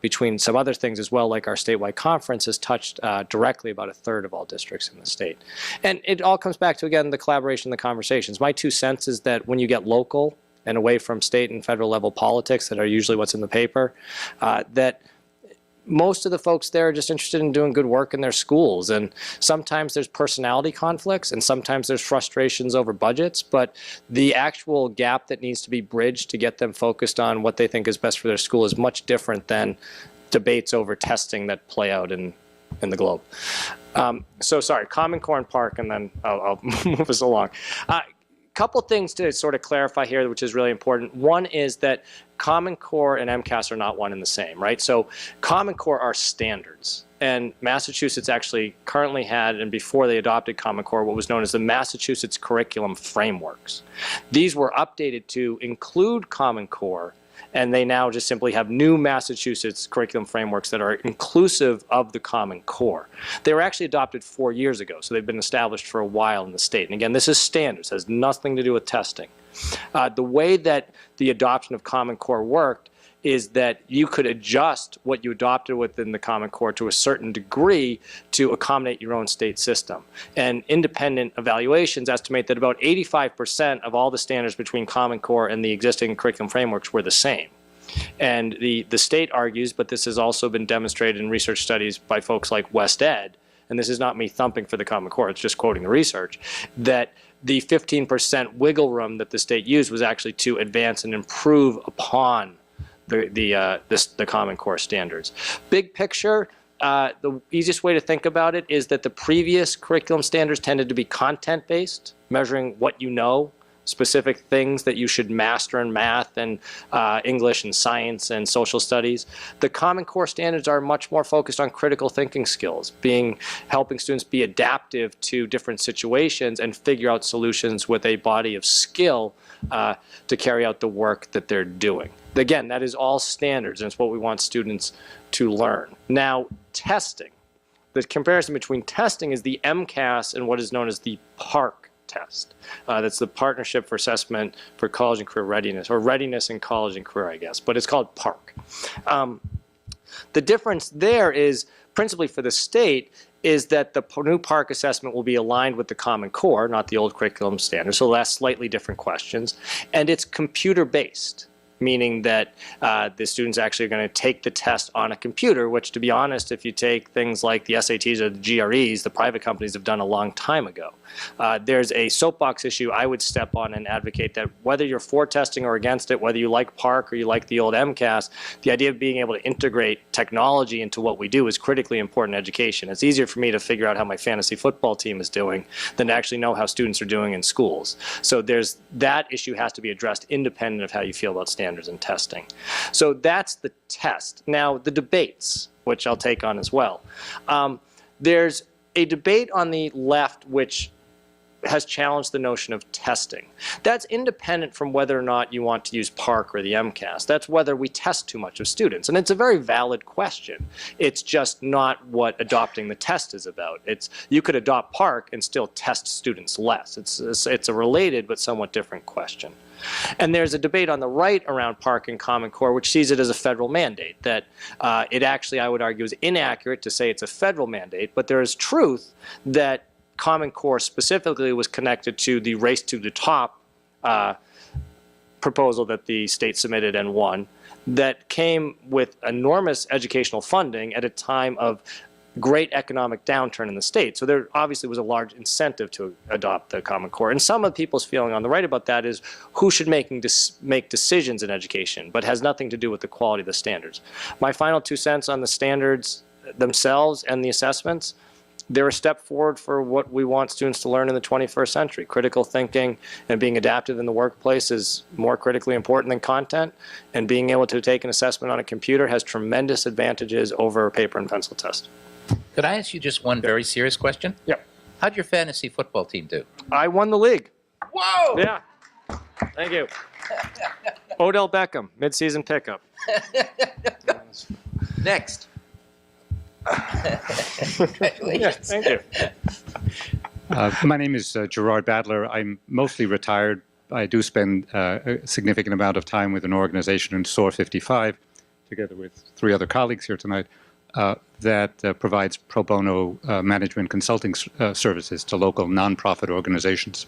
between some other things as well, like our statewide conference, has touched directly about 1/3 of all districts in the state. And it all comes back to, again, the collaboration, the conversations. My 2 cents is that when you get local and away from state and federal level politics that are usually what's in the paper, that most of the folks there are just interested in doing good work in their schools. And sometimes there's personality conflicts and sometimes there's frustrations over budgets, but the actual gap that needs to be bridged to get them focused on what they think is best for their school is much different than debates over testing that play out in the globe. So sorry, Common Core and Park, and then I'll move us along. Couple things to sort of clarify here, which is really important. One is that Common Core and MCAS are not one and the same, right? So Common Core are standards. And Massachusetts actually currently had, and before they adopted Common Core, what was known as the Massachusetts Curriculum Frameworks. These were updated to include Common Core and they now just simply have new Massachusetts curriculum frameworks that are inclusive of the Common Core. They were actually adopted 4 years ago, so they've been established for a while in the state. And again, this is standards, has nothing to do with testing. The way that the adoption of Common Core worked is that you could adjust what you adopted within the Common Core to a certain degree to accommodate your own state system. And independent evaluations estimate that about 85% of all the standards between Common Core and the existing curriculum frameworks were the same. And the state argues, but this has also been demonstrated in research studies by folks like West Ed, and this is not me thumping for the Common Core, it's just quoting the research, that the 15% wiggle room that the state used was actually to advance and improve upon the Common Core standards. Big picture, the easiest way to think about it is that the previous curriculum standards tended to be content-based, measuring what you know, specific things that you should master in math and English and science and social studies. The Common Core standards are much more focused on critical thinking skills, helping students be adaptive to different situations and figure out solutions with a body of skill to carry out the work that they're doing. Again, that is all standards, and it's what we want students to learn. Now, testing. The comparison between testing is the MCAS and what is known as the PARC test. That's the Partnership for Assessment for College and Career Readiness, or Readiness in College and Career, I guess, but it's called PARC. The difference there is, principally for the state, is that the new PARC assessment will be aligned with the Common Core, not the old curriculum standards, so it'll ask slightly different questions, and it's computer-based, meaning that the students actually are going to take the test on a computer, which, to be honest, if you take things like the SATs or the GREs, the private companies have done a long time ago. There's a soapbox issue I would step on and advocate that whether you're for testing or against it, whether you like PARC or you like the old MCAS, the idea of being able to integrate technology into what we do is critically important in education. It's easier for me to figure out how my fantasy football team is doing than to actually know how students are doing in schools. So that issue has to be addressed independent of how you feel about standards and testing. So that's the test. Now, the debates, which I'll take on as well. There's a debate on the left which has challenged the notion of testing. That's independent from whether or not you want to use PARC or the MCAS. That's whether we test too much of students. And it's a very valid question. It's just not what adopting the test is about. You could adopt PARC and still test students less. It's a related but somewhat different question. And there's a debate on the right around PARC and Common Core, which sees it as a federal mandate, that it actually, I would argue, is inaccurate to say it's a federal mandate, but there is truth that Common Core specifically was connected to the Race to the Top proposal that the state submitted and won, that came with enormous educational funding at a time of great economic downturn in the state. So there obviously was a large incentive to adopt the Common Core. And some of people's feeling on the right about that is who should make decisions in education, but has nothing to do with the quality of the standards. My final 2 cents on the standards themselves and the assessments: they're a step forward for what we want students to learn in the 21st century. Critical thinking and being adaptive in the workplace is more critically important than content, and being able to take an assessment on a computer has tremendous advantages over a paper and pencil test.
Could I ask you just one very serious question?
Yeah.
How'd your fantasy football team do?
I won the league.
Whoa!
Yeah. Thank you. Odell Beckham, midseason pickup.
Next.
Yes, thank you.
My name is Gerard Badler. I'm mostly retired. I do spend a significant amount of time with an organization in SOAR 55, together with 3 other colleagues here tonight, that provides pro bono management consulting services to local nonprofit organizations.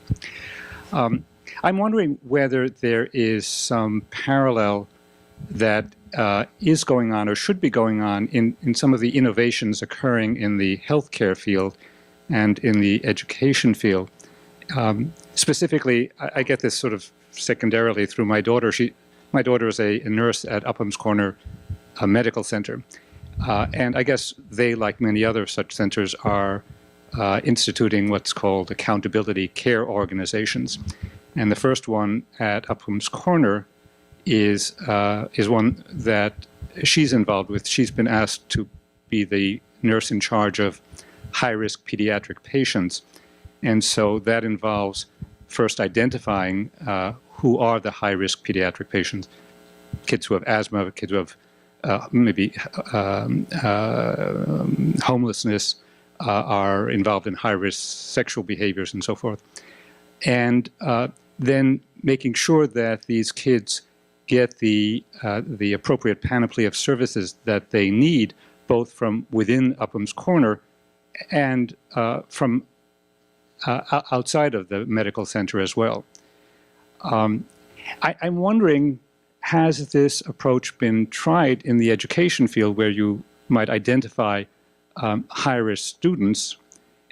I'm wondering whether there is some parallel that is going on or should be going on in some of the innovations occurring in the healthcare field and in the education field. Specifically, I get this sort of secondarily through my daughter. My daughter is a nurse at Upham's Corner Medical Center. And I guess they, like many other such centers, are instituting what's called accountability care organizations. And the first one at Upham's Corner is one that she's involved with. She's been asked to be the nurse in charge of high-risk pediatric patients. And so that involves first identifying who are the high-risk pediatric patients, kids who have asthma, kids who have maybe homelessness, are involved in high-risk sexual behaviors and so forth. And then making sure that these kids get the appropriate panoply of services that they need, both from within Upham's Corner and from outside of the medical center as well. I'm wondering, has this approach been tried in the education field, where you might identify high-risk students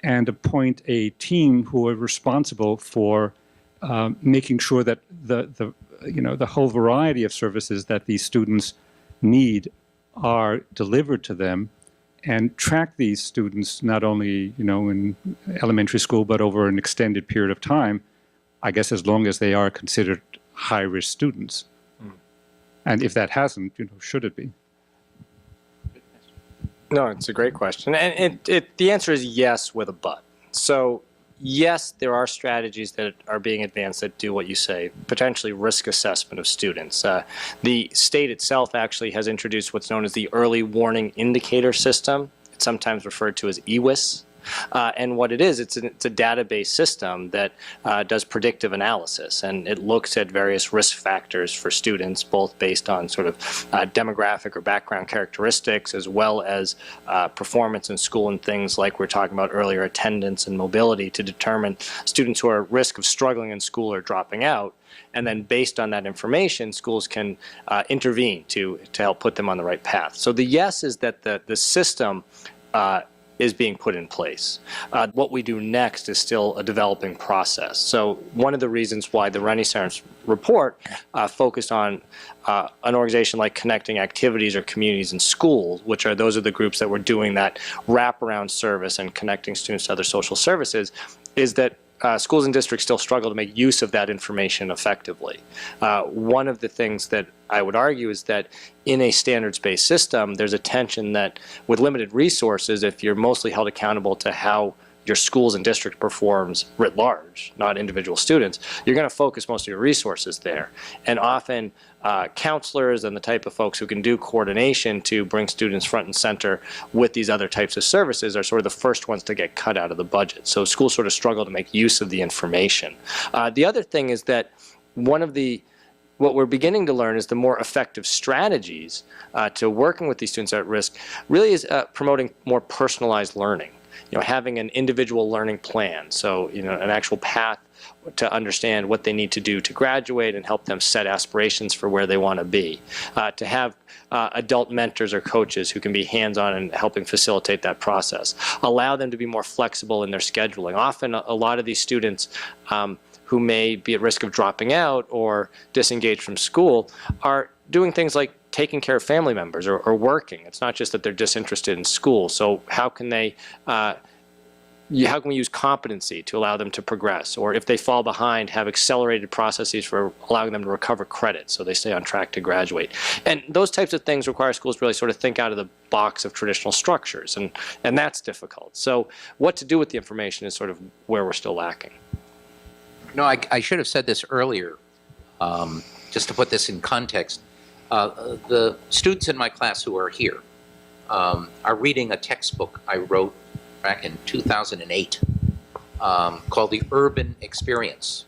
and appoint a team who are responsible for making sure that the whole variety of services that these students need are delivered to them, and track these students not only in elementary school but over an extended period of time, I guess as long as they are considered high-risk students. And if that hasn't, should it be?
No, it's a great question. And the answer is yes with a but. So yes, there are strategies that are being advanced that do what you say, potentially risk assessment of students. The state itself actually has introduced what's known as the Early Warning Indicator System. It's sometimes referred to as EWIS. And what it is, it's a database system that does predictive analysis, and it looks at various risk factors for students, both based on sort of demographic or background characteristics, as well as performance in school and things like we were talking about earlier, attendance and mobility, to determine students who are at risk of struggling in school or dropping out. And then based on that information, schools can intervene to help put them on the right path. So the yes is that the system is being put in place. What we do next is still a developing process. So one of the reasons why the Renaissance report focused on an organization like Connecting Activities or Communities in Schools, which are those are the groups that were doing that wraparound service and connecting students to other social services, is that schools and districts still struggle to make use of that information effectively. One of the things that I would argue is that in a standards-based system, there's a tension that with limited resources, if you're mostly held accountable to how your schools and district performs writ large, not individual students, you're going to focus most of your resources there. And often counselors and the type of folks who can do coordination to bring students front and center with these other types of services are sort of the first ones to get cut out of the budget. So schools sort of struggle to make use of the information. The other thing is that what we're beginning to learn is the more effective strategies to working with these students at risk really is promoting more personalized learning. Having an individual learning plan, so an actual path to understand what they need to do to graduate and help them set aspirations for where they want to be. To have adult mentors or coaches who can be hands-on and helping facilitate that process. Allow them to be more flexible in their scheduling. Often a lot of these students who may be at risk of dropping out or disengaged from school are doing things like taking care of family members or working. It's not just that they're disinterested in school. So how can they, how can we use competency to allow them to progress? Or if they fall behind, have accelerated processes for allowing them to recover credit so they stay on track to graduate. And those types of things require schools to really sort of think out of the box of traditional structures, and that's difficult. So what to do with the information is sort of where we're still lacking.
No, I should have said this earlier, just to put this in context. The students in my class who are here are reading a textbook I wrote back in 2008 called The Urban Experience.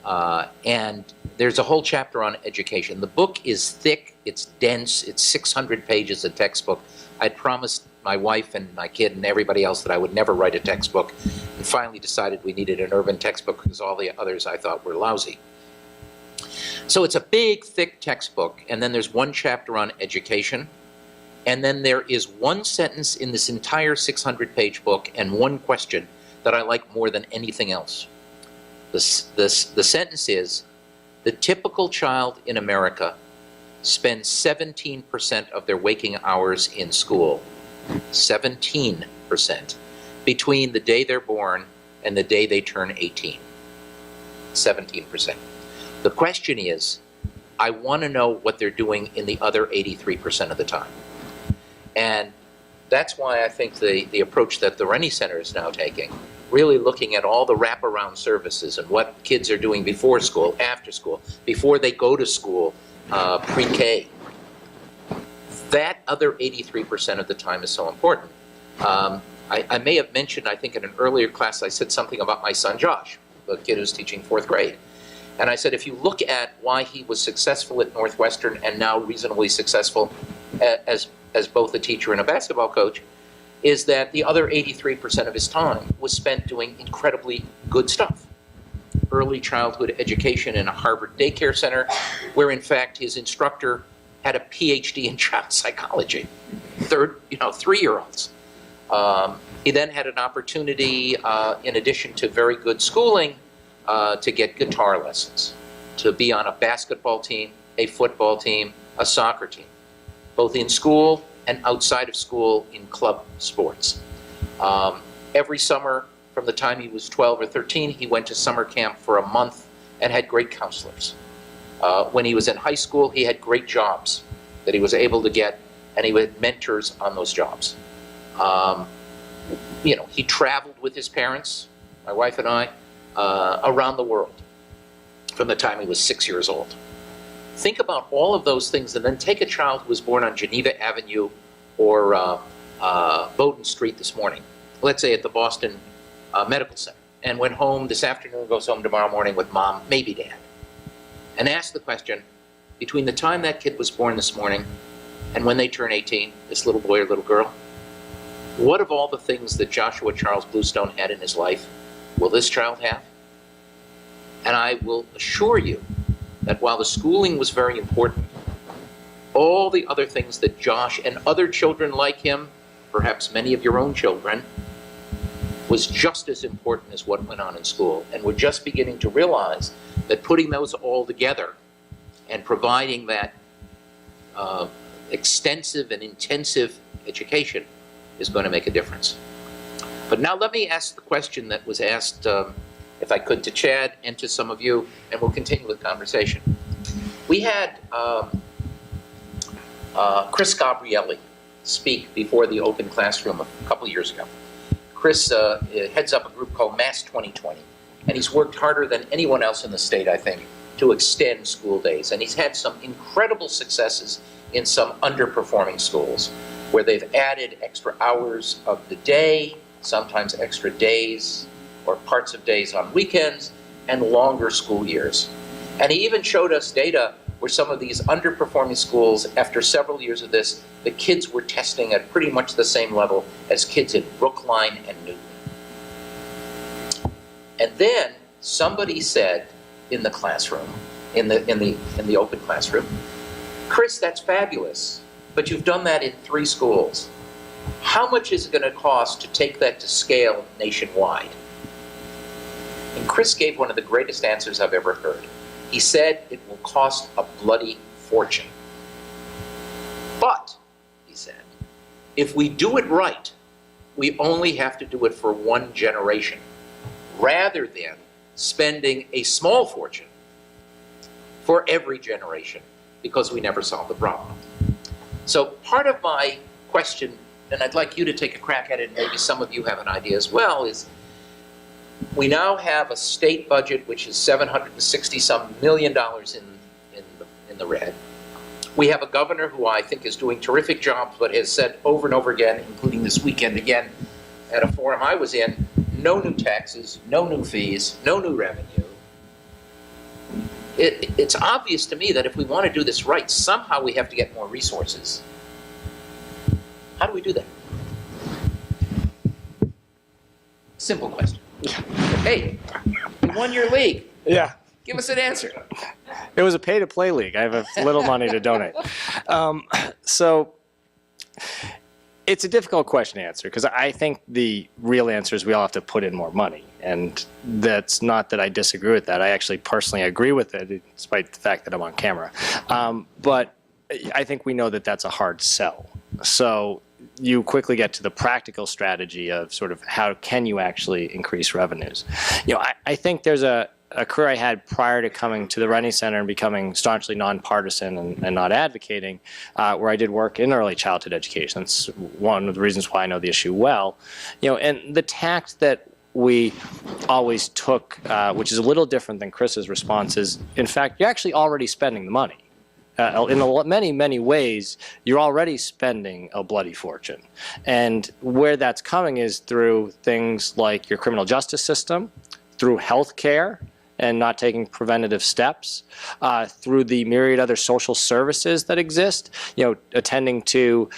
And there's a whole chapter on education. The book is thick, it's dense, it's 600 pages of textbook. I'd promised my wife and my kid and everybody else that I would never write a textbook, and finally decided we needed an urban textbook because all the others I thought were lousy. So it's a big, thick textbook, and then there's one chapter on education, and then there is one sentence in this entire 600-page book and one question that I like more than anything else. The sentence is, the typical child in America spends 17% of their waking hours in school, 17%, between the day they're born and the day they turn 18, 17%. The question is, I want to know what they're doing in the other 83% of the time. And that's why I think the approach that the Rennie Center is now taking, really looking at all the wraparound services and what kids are doing before school, after school, before they go to school, pre-K. That other 83% of the time is so important. I may have mentioned, I think in an earlier class, I said something about my son Josh, the kid who's teaching 4th grade. And I said, if you look at why he was successful at Northwestern and now reasonably successful as both a teacher and a basketball coach, is that the other 83% of his time was spent doing incredibly good stuff. Early childhood education in a Harvard daycare center, where in fact his instructor had a PhD in child psychology, 3-year-olds. He then had an opportunity, in addition to very good schooling, to get guitar lessons, to be on a basketball team, a football team, a soccer team, both in school and outside of school in club sports. Every summer, from the time he was 12 or 13, he went to summer camp for a month and had great counselors. When he was in high school, he had great jobs that he was able to get, and he had mentors on those jobs. He traveled with his parents, my wife and I, around the world from the time he was 6 years old. Think about all of those things, and then take a child who was born on Geneva Avenue or Bowdoin Street this morning, let's say at the Boston Medical Center, and went home this afternoon, goes home tomorrow morning with mom, maybe dad, and ask the question, between the time that kid was born this morning and when they turn 18, this little boy or little girl, what of all the things that Joshua Charles Bluestone had in his life will this child have? And I will assure you that while the schooling was very important, all the other things that Josh and other children like him, perhaps many of your own children, was just as important as what went on in school. And we're just beginning to realize that putting those all together and providing that extensive and intensive education is going to make a difference. But now let me ask the question that was asked, if I could, to Chad and to some of you, and we'll continue with conversation. We had Chris Gabrielli speak before the open classroom a couple years ago. Chris heads up a group called Mass 2020, and he's worked harder than anyone else in the state, I think, to extend school days. And he's had some incredible successes in some underperforming schools, where they've added extra hours of the day, sometimes extra days or parts of days on weekends, and longer school years. And he even showed us data where some of these underperforming schools, after several years of this, the kids were testing at pretty much the same level as kids in Brookline and Newton. And then somebody said in the classroom, in the open classroom, Chris, that's fabulous, but you've done that in 3 schools. How much is it going to cost to take that to scale nationwide? And Chris gave one of the greatest answers I've ever heard. He said it will cost a bloody fortune. But, he said, if we do it right, we only have to do it for 1 generation, rather than spending a small fortune for every generation, because we never solve the problem. So part of my question, and I'd like you to take a crack at it, and maybe some of you have an idea as well, is we now have a state budget which is $760-some million in the red. We have a governor who I think is doing terrific jobs, but has said over and over again, including this weekend again at a forum I was in, no new taxes, no new fees, no new revenue. It's obvious to me that if we want to do this right, somehow we have to get more resources. How do we do that? Simple question. Hey, we won your league.
Yeah.
Give us an answer.
It was a pay-to-play league. I have a little money to donate. So it's a difficult question to answer, because I think the real answer is we all have to put in more money. And that's not that I disagree with that. I actually personally agree with it, despite the fact that I'm on camera. But I think we know that that's a hard sell. So you quickly get to the practical strategy of sort of how can you actually increase revenues. I think there's a career I had prior to coming to the Rennie Center and becoming staunchly nonpartisan and not advocating, where I did work in early childhood education. That's one of the reasons why I know the issue well. And the tact that we always took, which is a little different than Chris's response, is, in fact, you're actually already spending the money. many, many ways, you're already spending a bloody fortune. And where that's coming is through things like your criminal justice system, through health care, and not taking preventative steps, through the myriad other social services that exist, attending to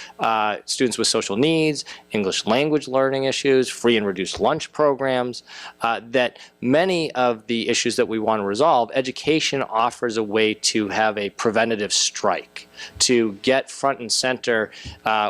students with social needs, English language learning issues, free and reduced lunch programs, that many of the issues that we want to resolve, education offers a way to have a preventative strike, to get front and center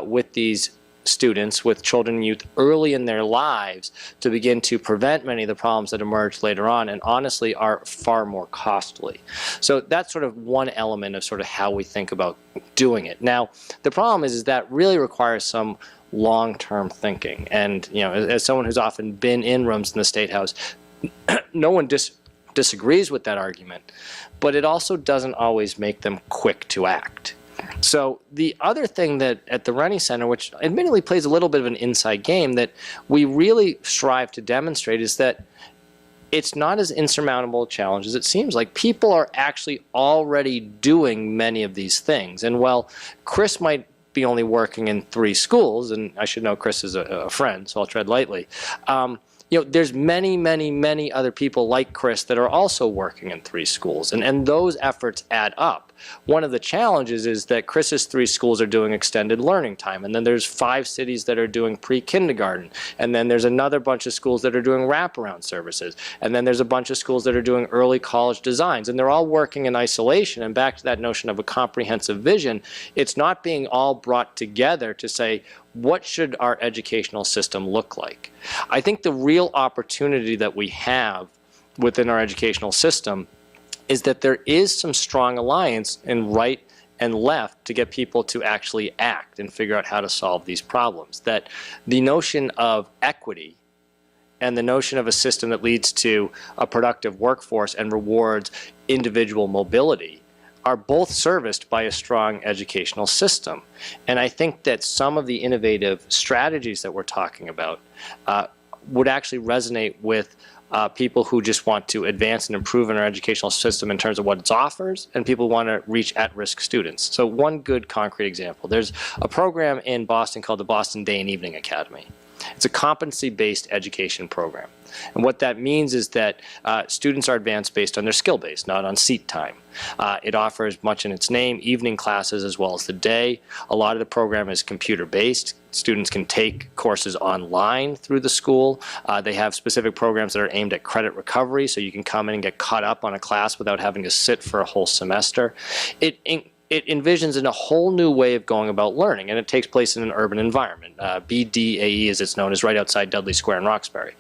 with these students, with children and youth early in their lives, to begin to prevent many of the problems that emerge later on, and honestly are far more costly. So that's sort of one element of sort of how we think about doing it. Now, the problem is that really requires some long-term thinking. And as someone who's often been in rooms in the State House, no one disagrees with that argument, but it also doesn't always make them quick to act. So the other thing that at the Rennie Center, which admittedly plays a little bit of an inside game, that we really strive to demonstrate is that it's not as insurmountable a challenge as it seems. Like, people are actually already doing many of these things. And while Chris might be only working in 3 schools, and I should know Chris is a friend, so I'll tread lightly, there's many, many, many other people like Chris that are also working in 3 schools, and those efforts add up. One of the challenges is that Chris's 3 schools are doing extended learning time, and then there's 5 cities that are doing pre-kindergarten, and then there's another bunch of schools that are doing wraparound services, and then there's a bunch of schools that are doing early college designs, and they're all working in isolation. And back to that notion of a comprehensive vision, it's not being all brought together to say, what should our educational system look like? I think the real opportunity that we have within our educational system is that there is some strong alliance in right and left to get people to actually act and figure out how to solve these problems. That the notion of equity and the notion of a system that leads to a productive workforce and rewards individual mobility are both serviced by a strong educational system. And I think that some of the innovative strategies that we're talking about would actually resonate with people who just want to advance and improve in our educational system in terms of what it offers, and people who want to reach at-risk students. So one good concrete example, there's a program in Boston called the Boston Day and Evening Academy. It's a competency-based education program. And what that means is that students are advanced based on their skill base, not on seat time. It offers, much in its name, evening classes as well as the day. A lot of the program is computer-based. Students can take courses online through the school. They have specific programs that are aimed at credit recovery, so you can come in and get caught up on a class without having to sit for a whole semester. It envisions in a whole new way of going about learning, and it takes place in an urban environment. BDAE, as it's known, is right outside Dudley Square in Roxbury.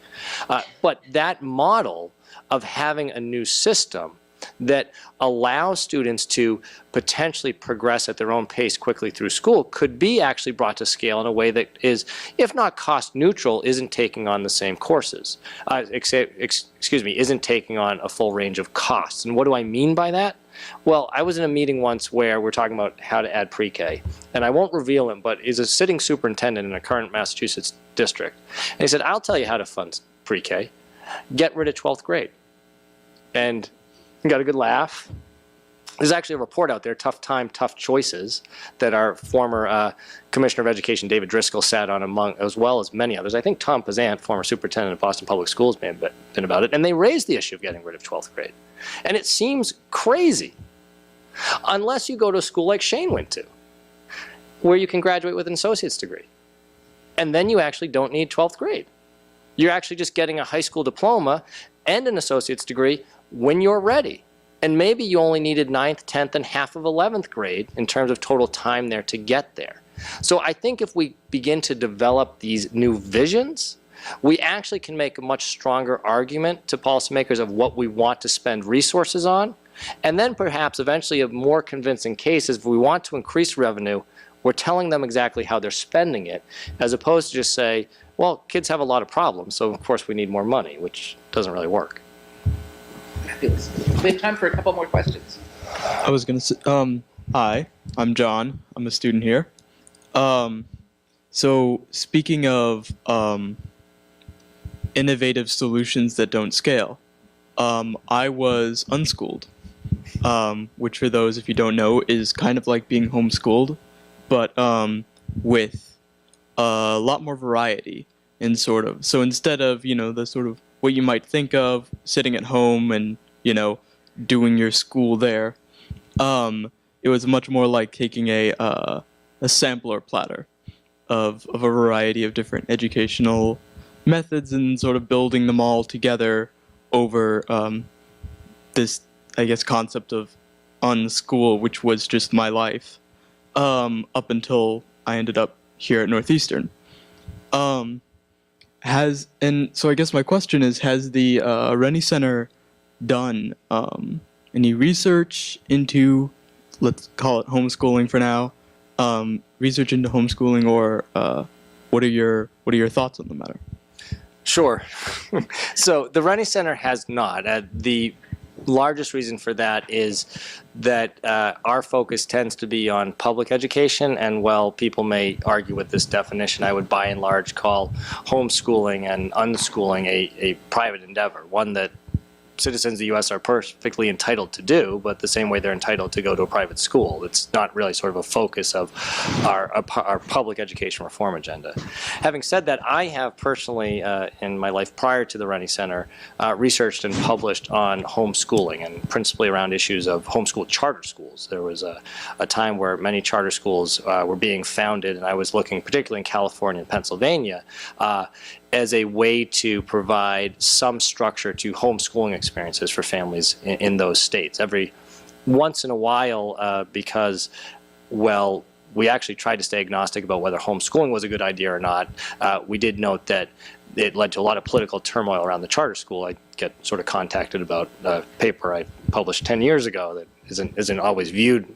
But that model of having a new system that allows students to potentially progress at their own pace quickly through school could be actually brought to scale in a way that is, if not cost neutral, isn't taking on the same courses. Isn't taking on a full range of costs. And what do I mean by that? Well, I was in a meeting once where we're talking about how to add pre-K, and I won't reveal him, but he's a sitting superintendent in a current Massachusetts district. And he said, I'll tell you how to fund pre-K. Get rid of 12th grade. And he got a good laugh. There's actually a report out there, Tough Time, Tough Choices, that our former Commissioner of Education, David Driscoll, sat on among, as well as many others. I think Tom Pazant, former superintendent of Boston Public Schools, may have been about it. And they raised the issue of getting rid of 12th grade. And it seems crazy, unless you go to a school like Shane went to, where you can graduate with an associate's degree. And then you actually don't need 12th grade. You're actually just getting a high school diploma and an associate's degree when you're ready. And maybe you only needed 9th, 10th, and half of 11th grade in terms of total time there to get there. So I think if we begin to develop these new visions, we actually can make a much stronger argument to policymakers of what we want to spend resources on, and then perhaps eventually a more convincing case is if we want to increase revenue, we're telling them exactly how they're spending it, as opposed to just say, well, kids have a lot of problems, so of course we need more money, which doesn't really work.
Fabulous. We have time for a couple more questions.
I was going to say, hi, I'm John. I'm a student here. So speaking of innovative solutions that don't scale, I was unschooled which for those if you don't know is kind of like being homeschooled, but with a lot more variety and sort of. So instead of, the sort of what you might think of sitting at home and, doing your school there, it was much more like taking a sampler platter of a variety of different educational methods and sort of building them all together over this, I guess, concept of unschool, which was just my life up until I ended up here at Northeastern. And so I guess my question is, has the Rennie Center done any research into, let's call it homeschooling for now, research into homeschooling, or what are your thoughts on the matter?
Sure. So the Rennie Center has not. The largest reason for that is that our focus tends to be on public education, and while people may argue with this definition, I would by and large call homeschooling and unschooling a private endeavor, one that citizens of the U.S. are perfectly entitled to do, but the same way they're entitled to go to a private school. It's not really sort of a focus of our public education reform agenda. Having said that, I have personally, in my life prior to the Rennie Center, researched and published on homeschooling, and principally around issues of homeschool charter schools. There was a time where many charter schools were being founded, and I was looking particularly in California and Pennsylvania, as a way to provide some structure to homeschooling experiences for families in those states. Every once in a while, because, well, we actually tried to stay agnostic about whether homeschooling was a good idea or not, we did note that it led to a lot of political turmoil around the charter school. I get sort of contacted about a paper I published 10 years ago that isn't always viewed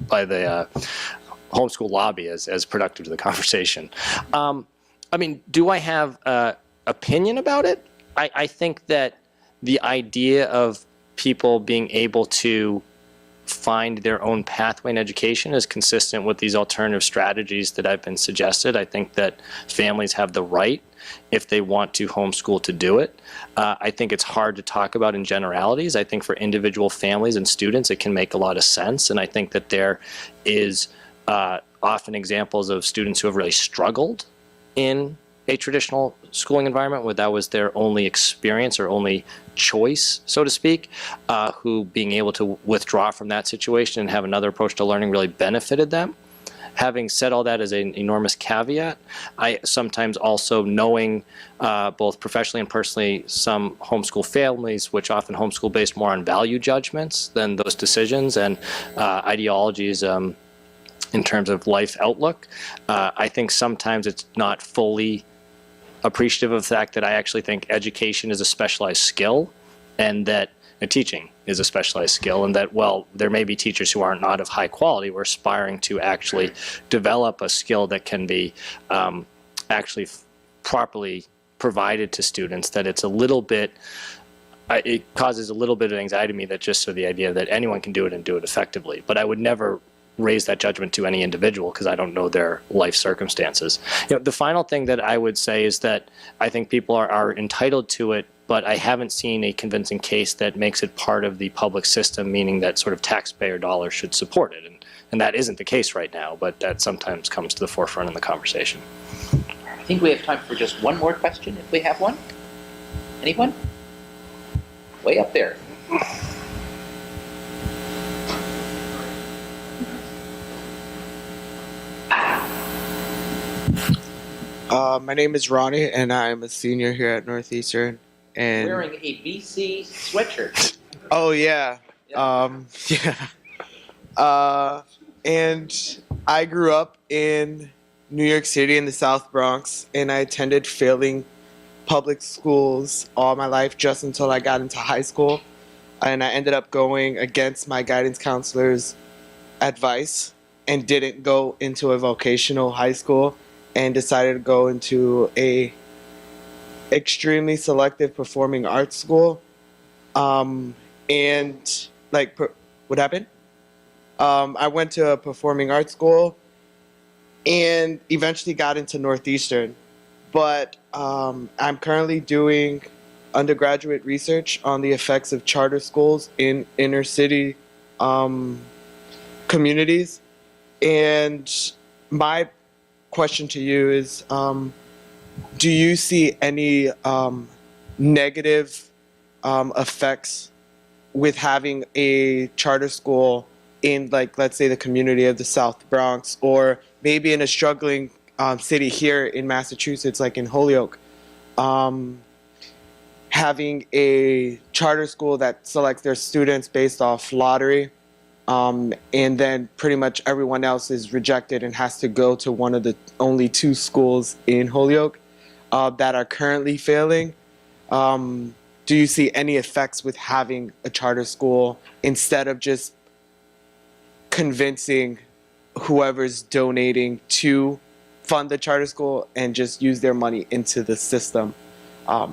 by the homeschool lobby as productive to the conversation. I mean, do I have an opinion about it? I think that the idea of people being able to find their own pathway in education is consistent with these alternative strategies that I've been suggested. I think that families have the right, if they want to homeschool, to do it. I think it's hard to talk about in generalities. I think for individual families and students, it can make a lot of sense. And I think that there is often examples of students who have really struggled in a traditional schooling environment where that was their only experience or only choice, so to speak, who being able to withdraw from that situation and have another approach to learning really benefited them. Having said all that as an enormous caveat, I sometimes also knowing both professionally and personally some homeschool families which often homeschool based more on value judgments than those decisions and ideologies in terms of life outlook. I think sometimes it's not fully appreciative of the fact that I actually think education is a specialized skill, and that teaching is a specialized skill, and that, well, there may be teachers who are not of high quality. We're aspiring to actually develop a skill that can be actually properly provided to students, that it's a little bit, it causes a little bit of anxiety to me that just so the idea that anyone can do it and do it effectively. But I would never raise that judgment to any individual because I don't know their life circumstances. The final thing that I would say is that I think people are entitled to it, but I haven't seen a convincing case that makes it part of the public system, meaning that sort of taxpayer dollars should support it. And that isn't the case right now, but that sometimes comes to the forefront in the conversation.
I think we have time for just one more question, if we have one. Anyone? Way up there.
My name is Ronnie, and I'm a senior here at Northeastern. And
Wearing a BC sweatshirt.
oh yeah, and I grew up in New York City in the South Bronx, and I attended failing public schools all my life just until I got into high school, and I ended up going against my guidance counselor's advice and didn't go into a vocational high school, and decided to go into a extremely selective performing arts school. And like, what happened? I went to a performing arts school and eventually got into Northeastern. But I'm currently doing undergraduate research on the effects of charter schools in inner city communities. And my question to you is, do you see any negative effects with having a charter school in, like, let's say the community of the South Bronx, or maybe in a struggling city here in Massachusetts, like in Holyoke, having a charter school that selects their students based off lottery, and then pretty much everyone else is rejected and has to go to one of the only 2 schools in Holyoke that are currently failing? Do you see any effects with having a charter school instead of just convincing whoever's donating to fund the charter school and just use their money into the system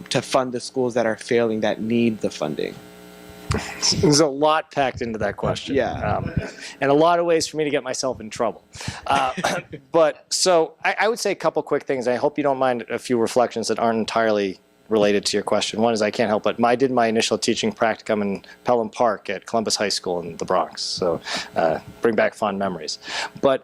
to fund the schools that are failing, that need the funding?
There's a lot packed into that question.
Yeah.
And a lot of ways for me to get myself in trouble. But so I would say a couple quick things. I hope you don't mind a few reflections that aren't entirely related to your question. One is, I can't help but I did my initial teaching practicum in Pelham Park at Columbus High School in the Bronx. So bring back fond memories. But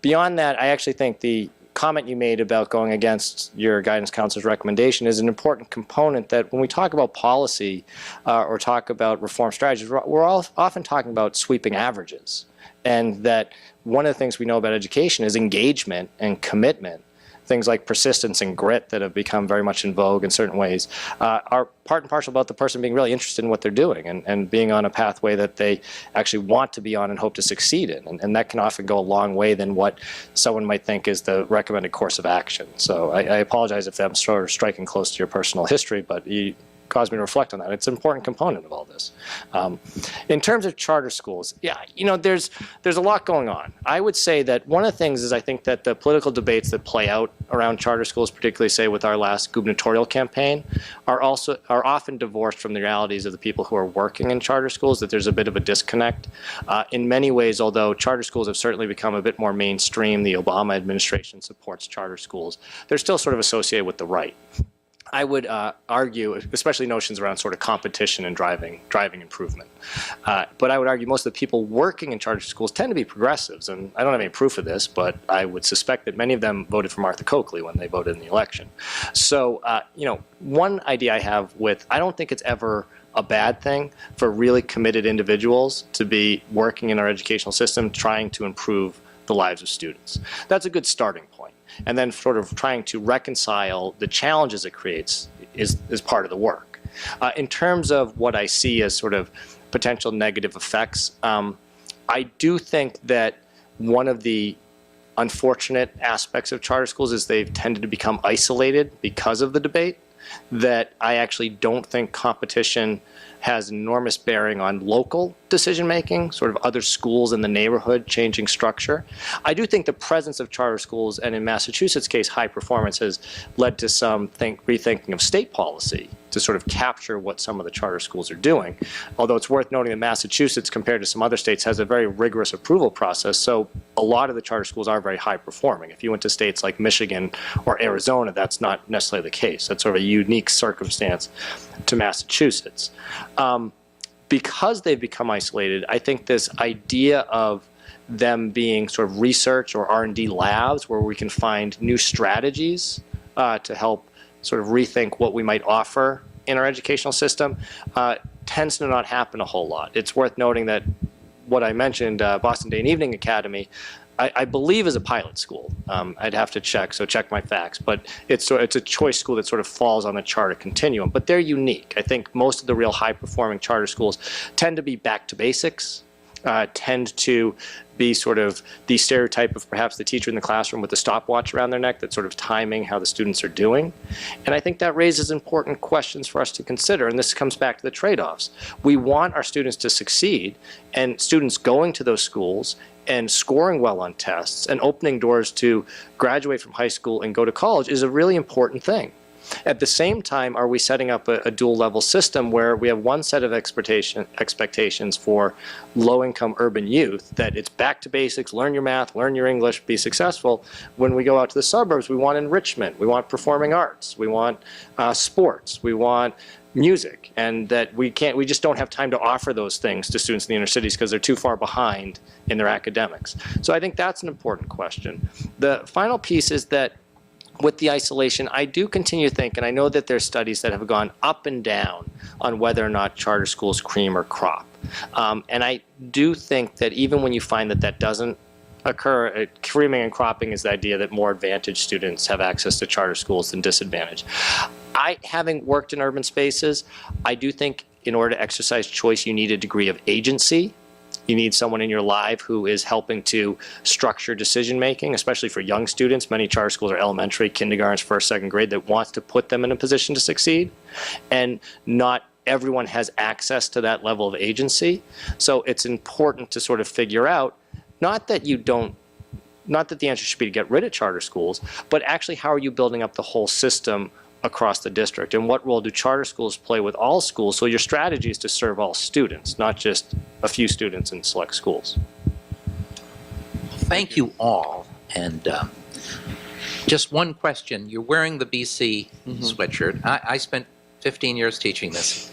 beyond that, I actually think the comment you made about going against your guidance counselor's recommendation is an important component, that when we talk about policy or talk about reform strategies, we're all often talking about sweeping averages. And that one of the things we know about education is engagement and commitment. Things like persistence and grit that have become very much in vogue in certain ways are part and parcel about the person being really interested in what they're doing and being on a pathway that they actually want to be on and hope to succeed in. And that can often go a long way than what someone might think is the recommended course of action. So I apologize if I'm sort of striking close to your personal history, but you caused me to reflect on that. It's an important component of all this. In terms of charter schools, yeah, there's a lot going on. I would say that one of the things is, I think that the political debates that play out around charter schools, particularly say with our last gubernatorial campaign, are often divorced from the realities of the people who are working in charter schools, that there's a bit of a disconnect. In many ways, although charter schools have certainly become a bit more mainstream, the Obama administration supports charter schools, they're still sort of associated with the right. I would argue, especially notions around sort of competition and driving improvement. But I would argue most of the people working in charter schools tend to be progressives, and I don't have any proof of this, but I would suspect that many of them voted for Martha Coakley when they voted in the election. So, one idea I have I don't think it's ever a bad thing for really committed individuals to be working in our educational system, trying to improve the lives of students. That's a good starting point. And then sort of trying to reconcile the challenges it creates is part of the work. In terms of what I see as sort of potential negative effects, I do think that one of the unfortunate aspects of charter schools is they've tended to become isolated because of the debate, that I actually don't think competition has enormous bearing on local decision making, sort of other schools in the neighborhood changing structure. I do think the presence of charter schools, and in Massachusetts' case, high performance, has led to some rethinking of state policy to sort of capture what some of the charter schools are doing. Although it's worth noting that Massachusetts, compared to some other states, has a very rigorous approval process, so a lot of the charter schools are very high performing. If you went to states like Michigan or Arizona, that's not necessarily the case. That's sort of a unique circumstance to Massachusetts. Because they've become isolated, I think this idea of them being sort of research or R&D labs where we can find new strategies to help sort of rethink what we might offer in our educational system tends to not happen a whole lot. It's worth noting that what I mentioned, Boston Day and Evening Academy, I believe is a pilot school. I'd have to check my facts, but it's a choice school that sort of falls on the charter continuum, but they're unique. I think most of the real high-performing charter schools tend to be back to basics, tend to be sort of the stereotype of perhaps the teacher in the classroom with the stopwatch around their neck that's sort of timing how the students are doing. And I think that raises important questions for us to consider, and this comes back to the trade-offs. We want our students to succeed, and students going to those schools and scoring well on tests and opening doors to graduate from high school and go to college is a really important thing. At the same time, are we setting up a dual level system where we have one set of expectations for low-income urban youth, that it's back to basics, learn your math, learn your English, be successful. When we go out to the suburbs, we want enrichment, we want performing arts, we want sports, we want music, and that we just don't have time to offer those things to students in the inner cities because they're too far behind in their academics. So I think that's an important question. The final piece is that with the isolation, I do continue to think, and I know that there's studies that have gone up and down on whether or not charter schools cream or crop. And I do think that even when you find that that doesn't occur, creaming and cropping is the idea that more advantaged students have access to charter schools than disadvantaged. Having worked in urban spaces, I do think in order to exercise choice, you need a degree of agency. You need someone in your life who is helping to structure decision making, especially for young students. Many charter schools are elementary, kindergartens, first, second grade, that wants to put them in a position to succeed. And not everyone has access to that level of agency. So it's important to sort of figure out, not that the answer should be to get rid of charter schools, but actually how are you building up the whole system across the district, and what role do charter schools play with all schools? So your strategy is to serve all students, not just a few students in select schools.
Thank you all. And just one question. You're wearing the BC sweatshirt. I spent 15 years teaching this.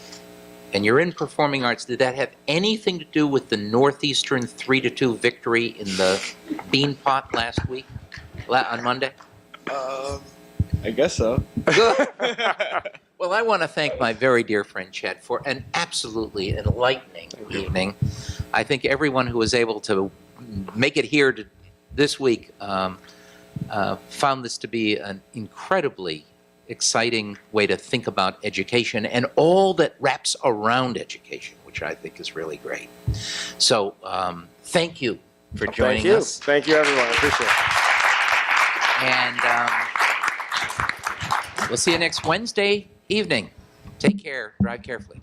And you're in performing arts. Did that have anything to do with the Northeastern 3-2 victory in the Bean Pot last week, on Monday?
I guess so.
Well, I want to thank my very dear friend Chet for an absolutely enlightening evening. I think everyone who was able to make it here to this week found this to be an incredibly exciting way to think about education and all that wraps around education, which I think is really great. So thank you for joining us.
Thank you, everyone. I appreciate it.
And we'll see you next Wednesday evening. Take care. Drive carefully.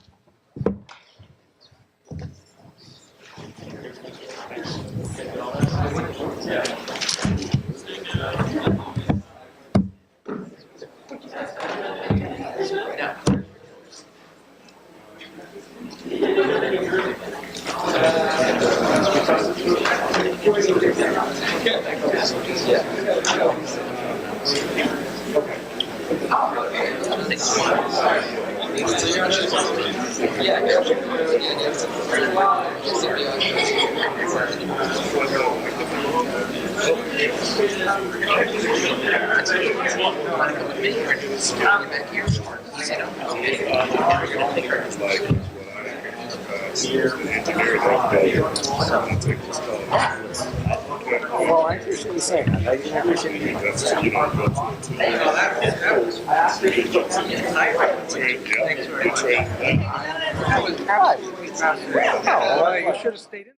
Well, I appreciate you saying that. I appreciate you. You should have stayed in.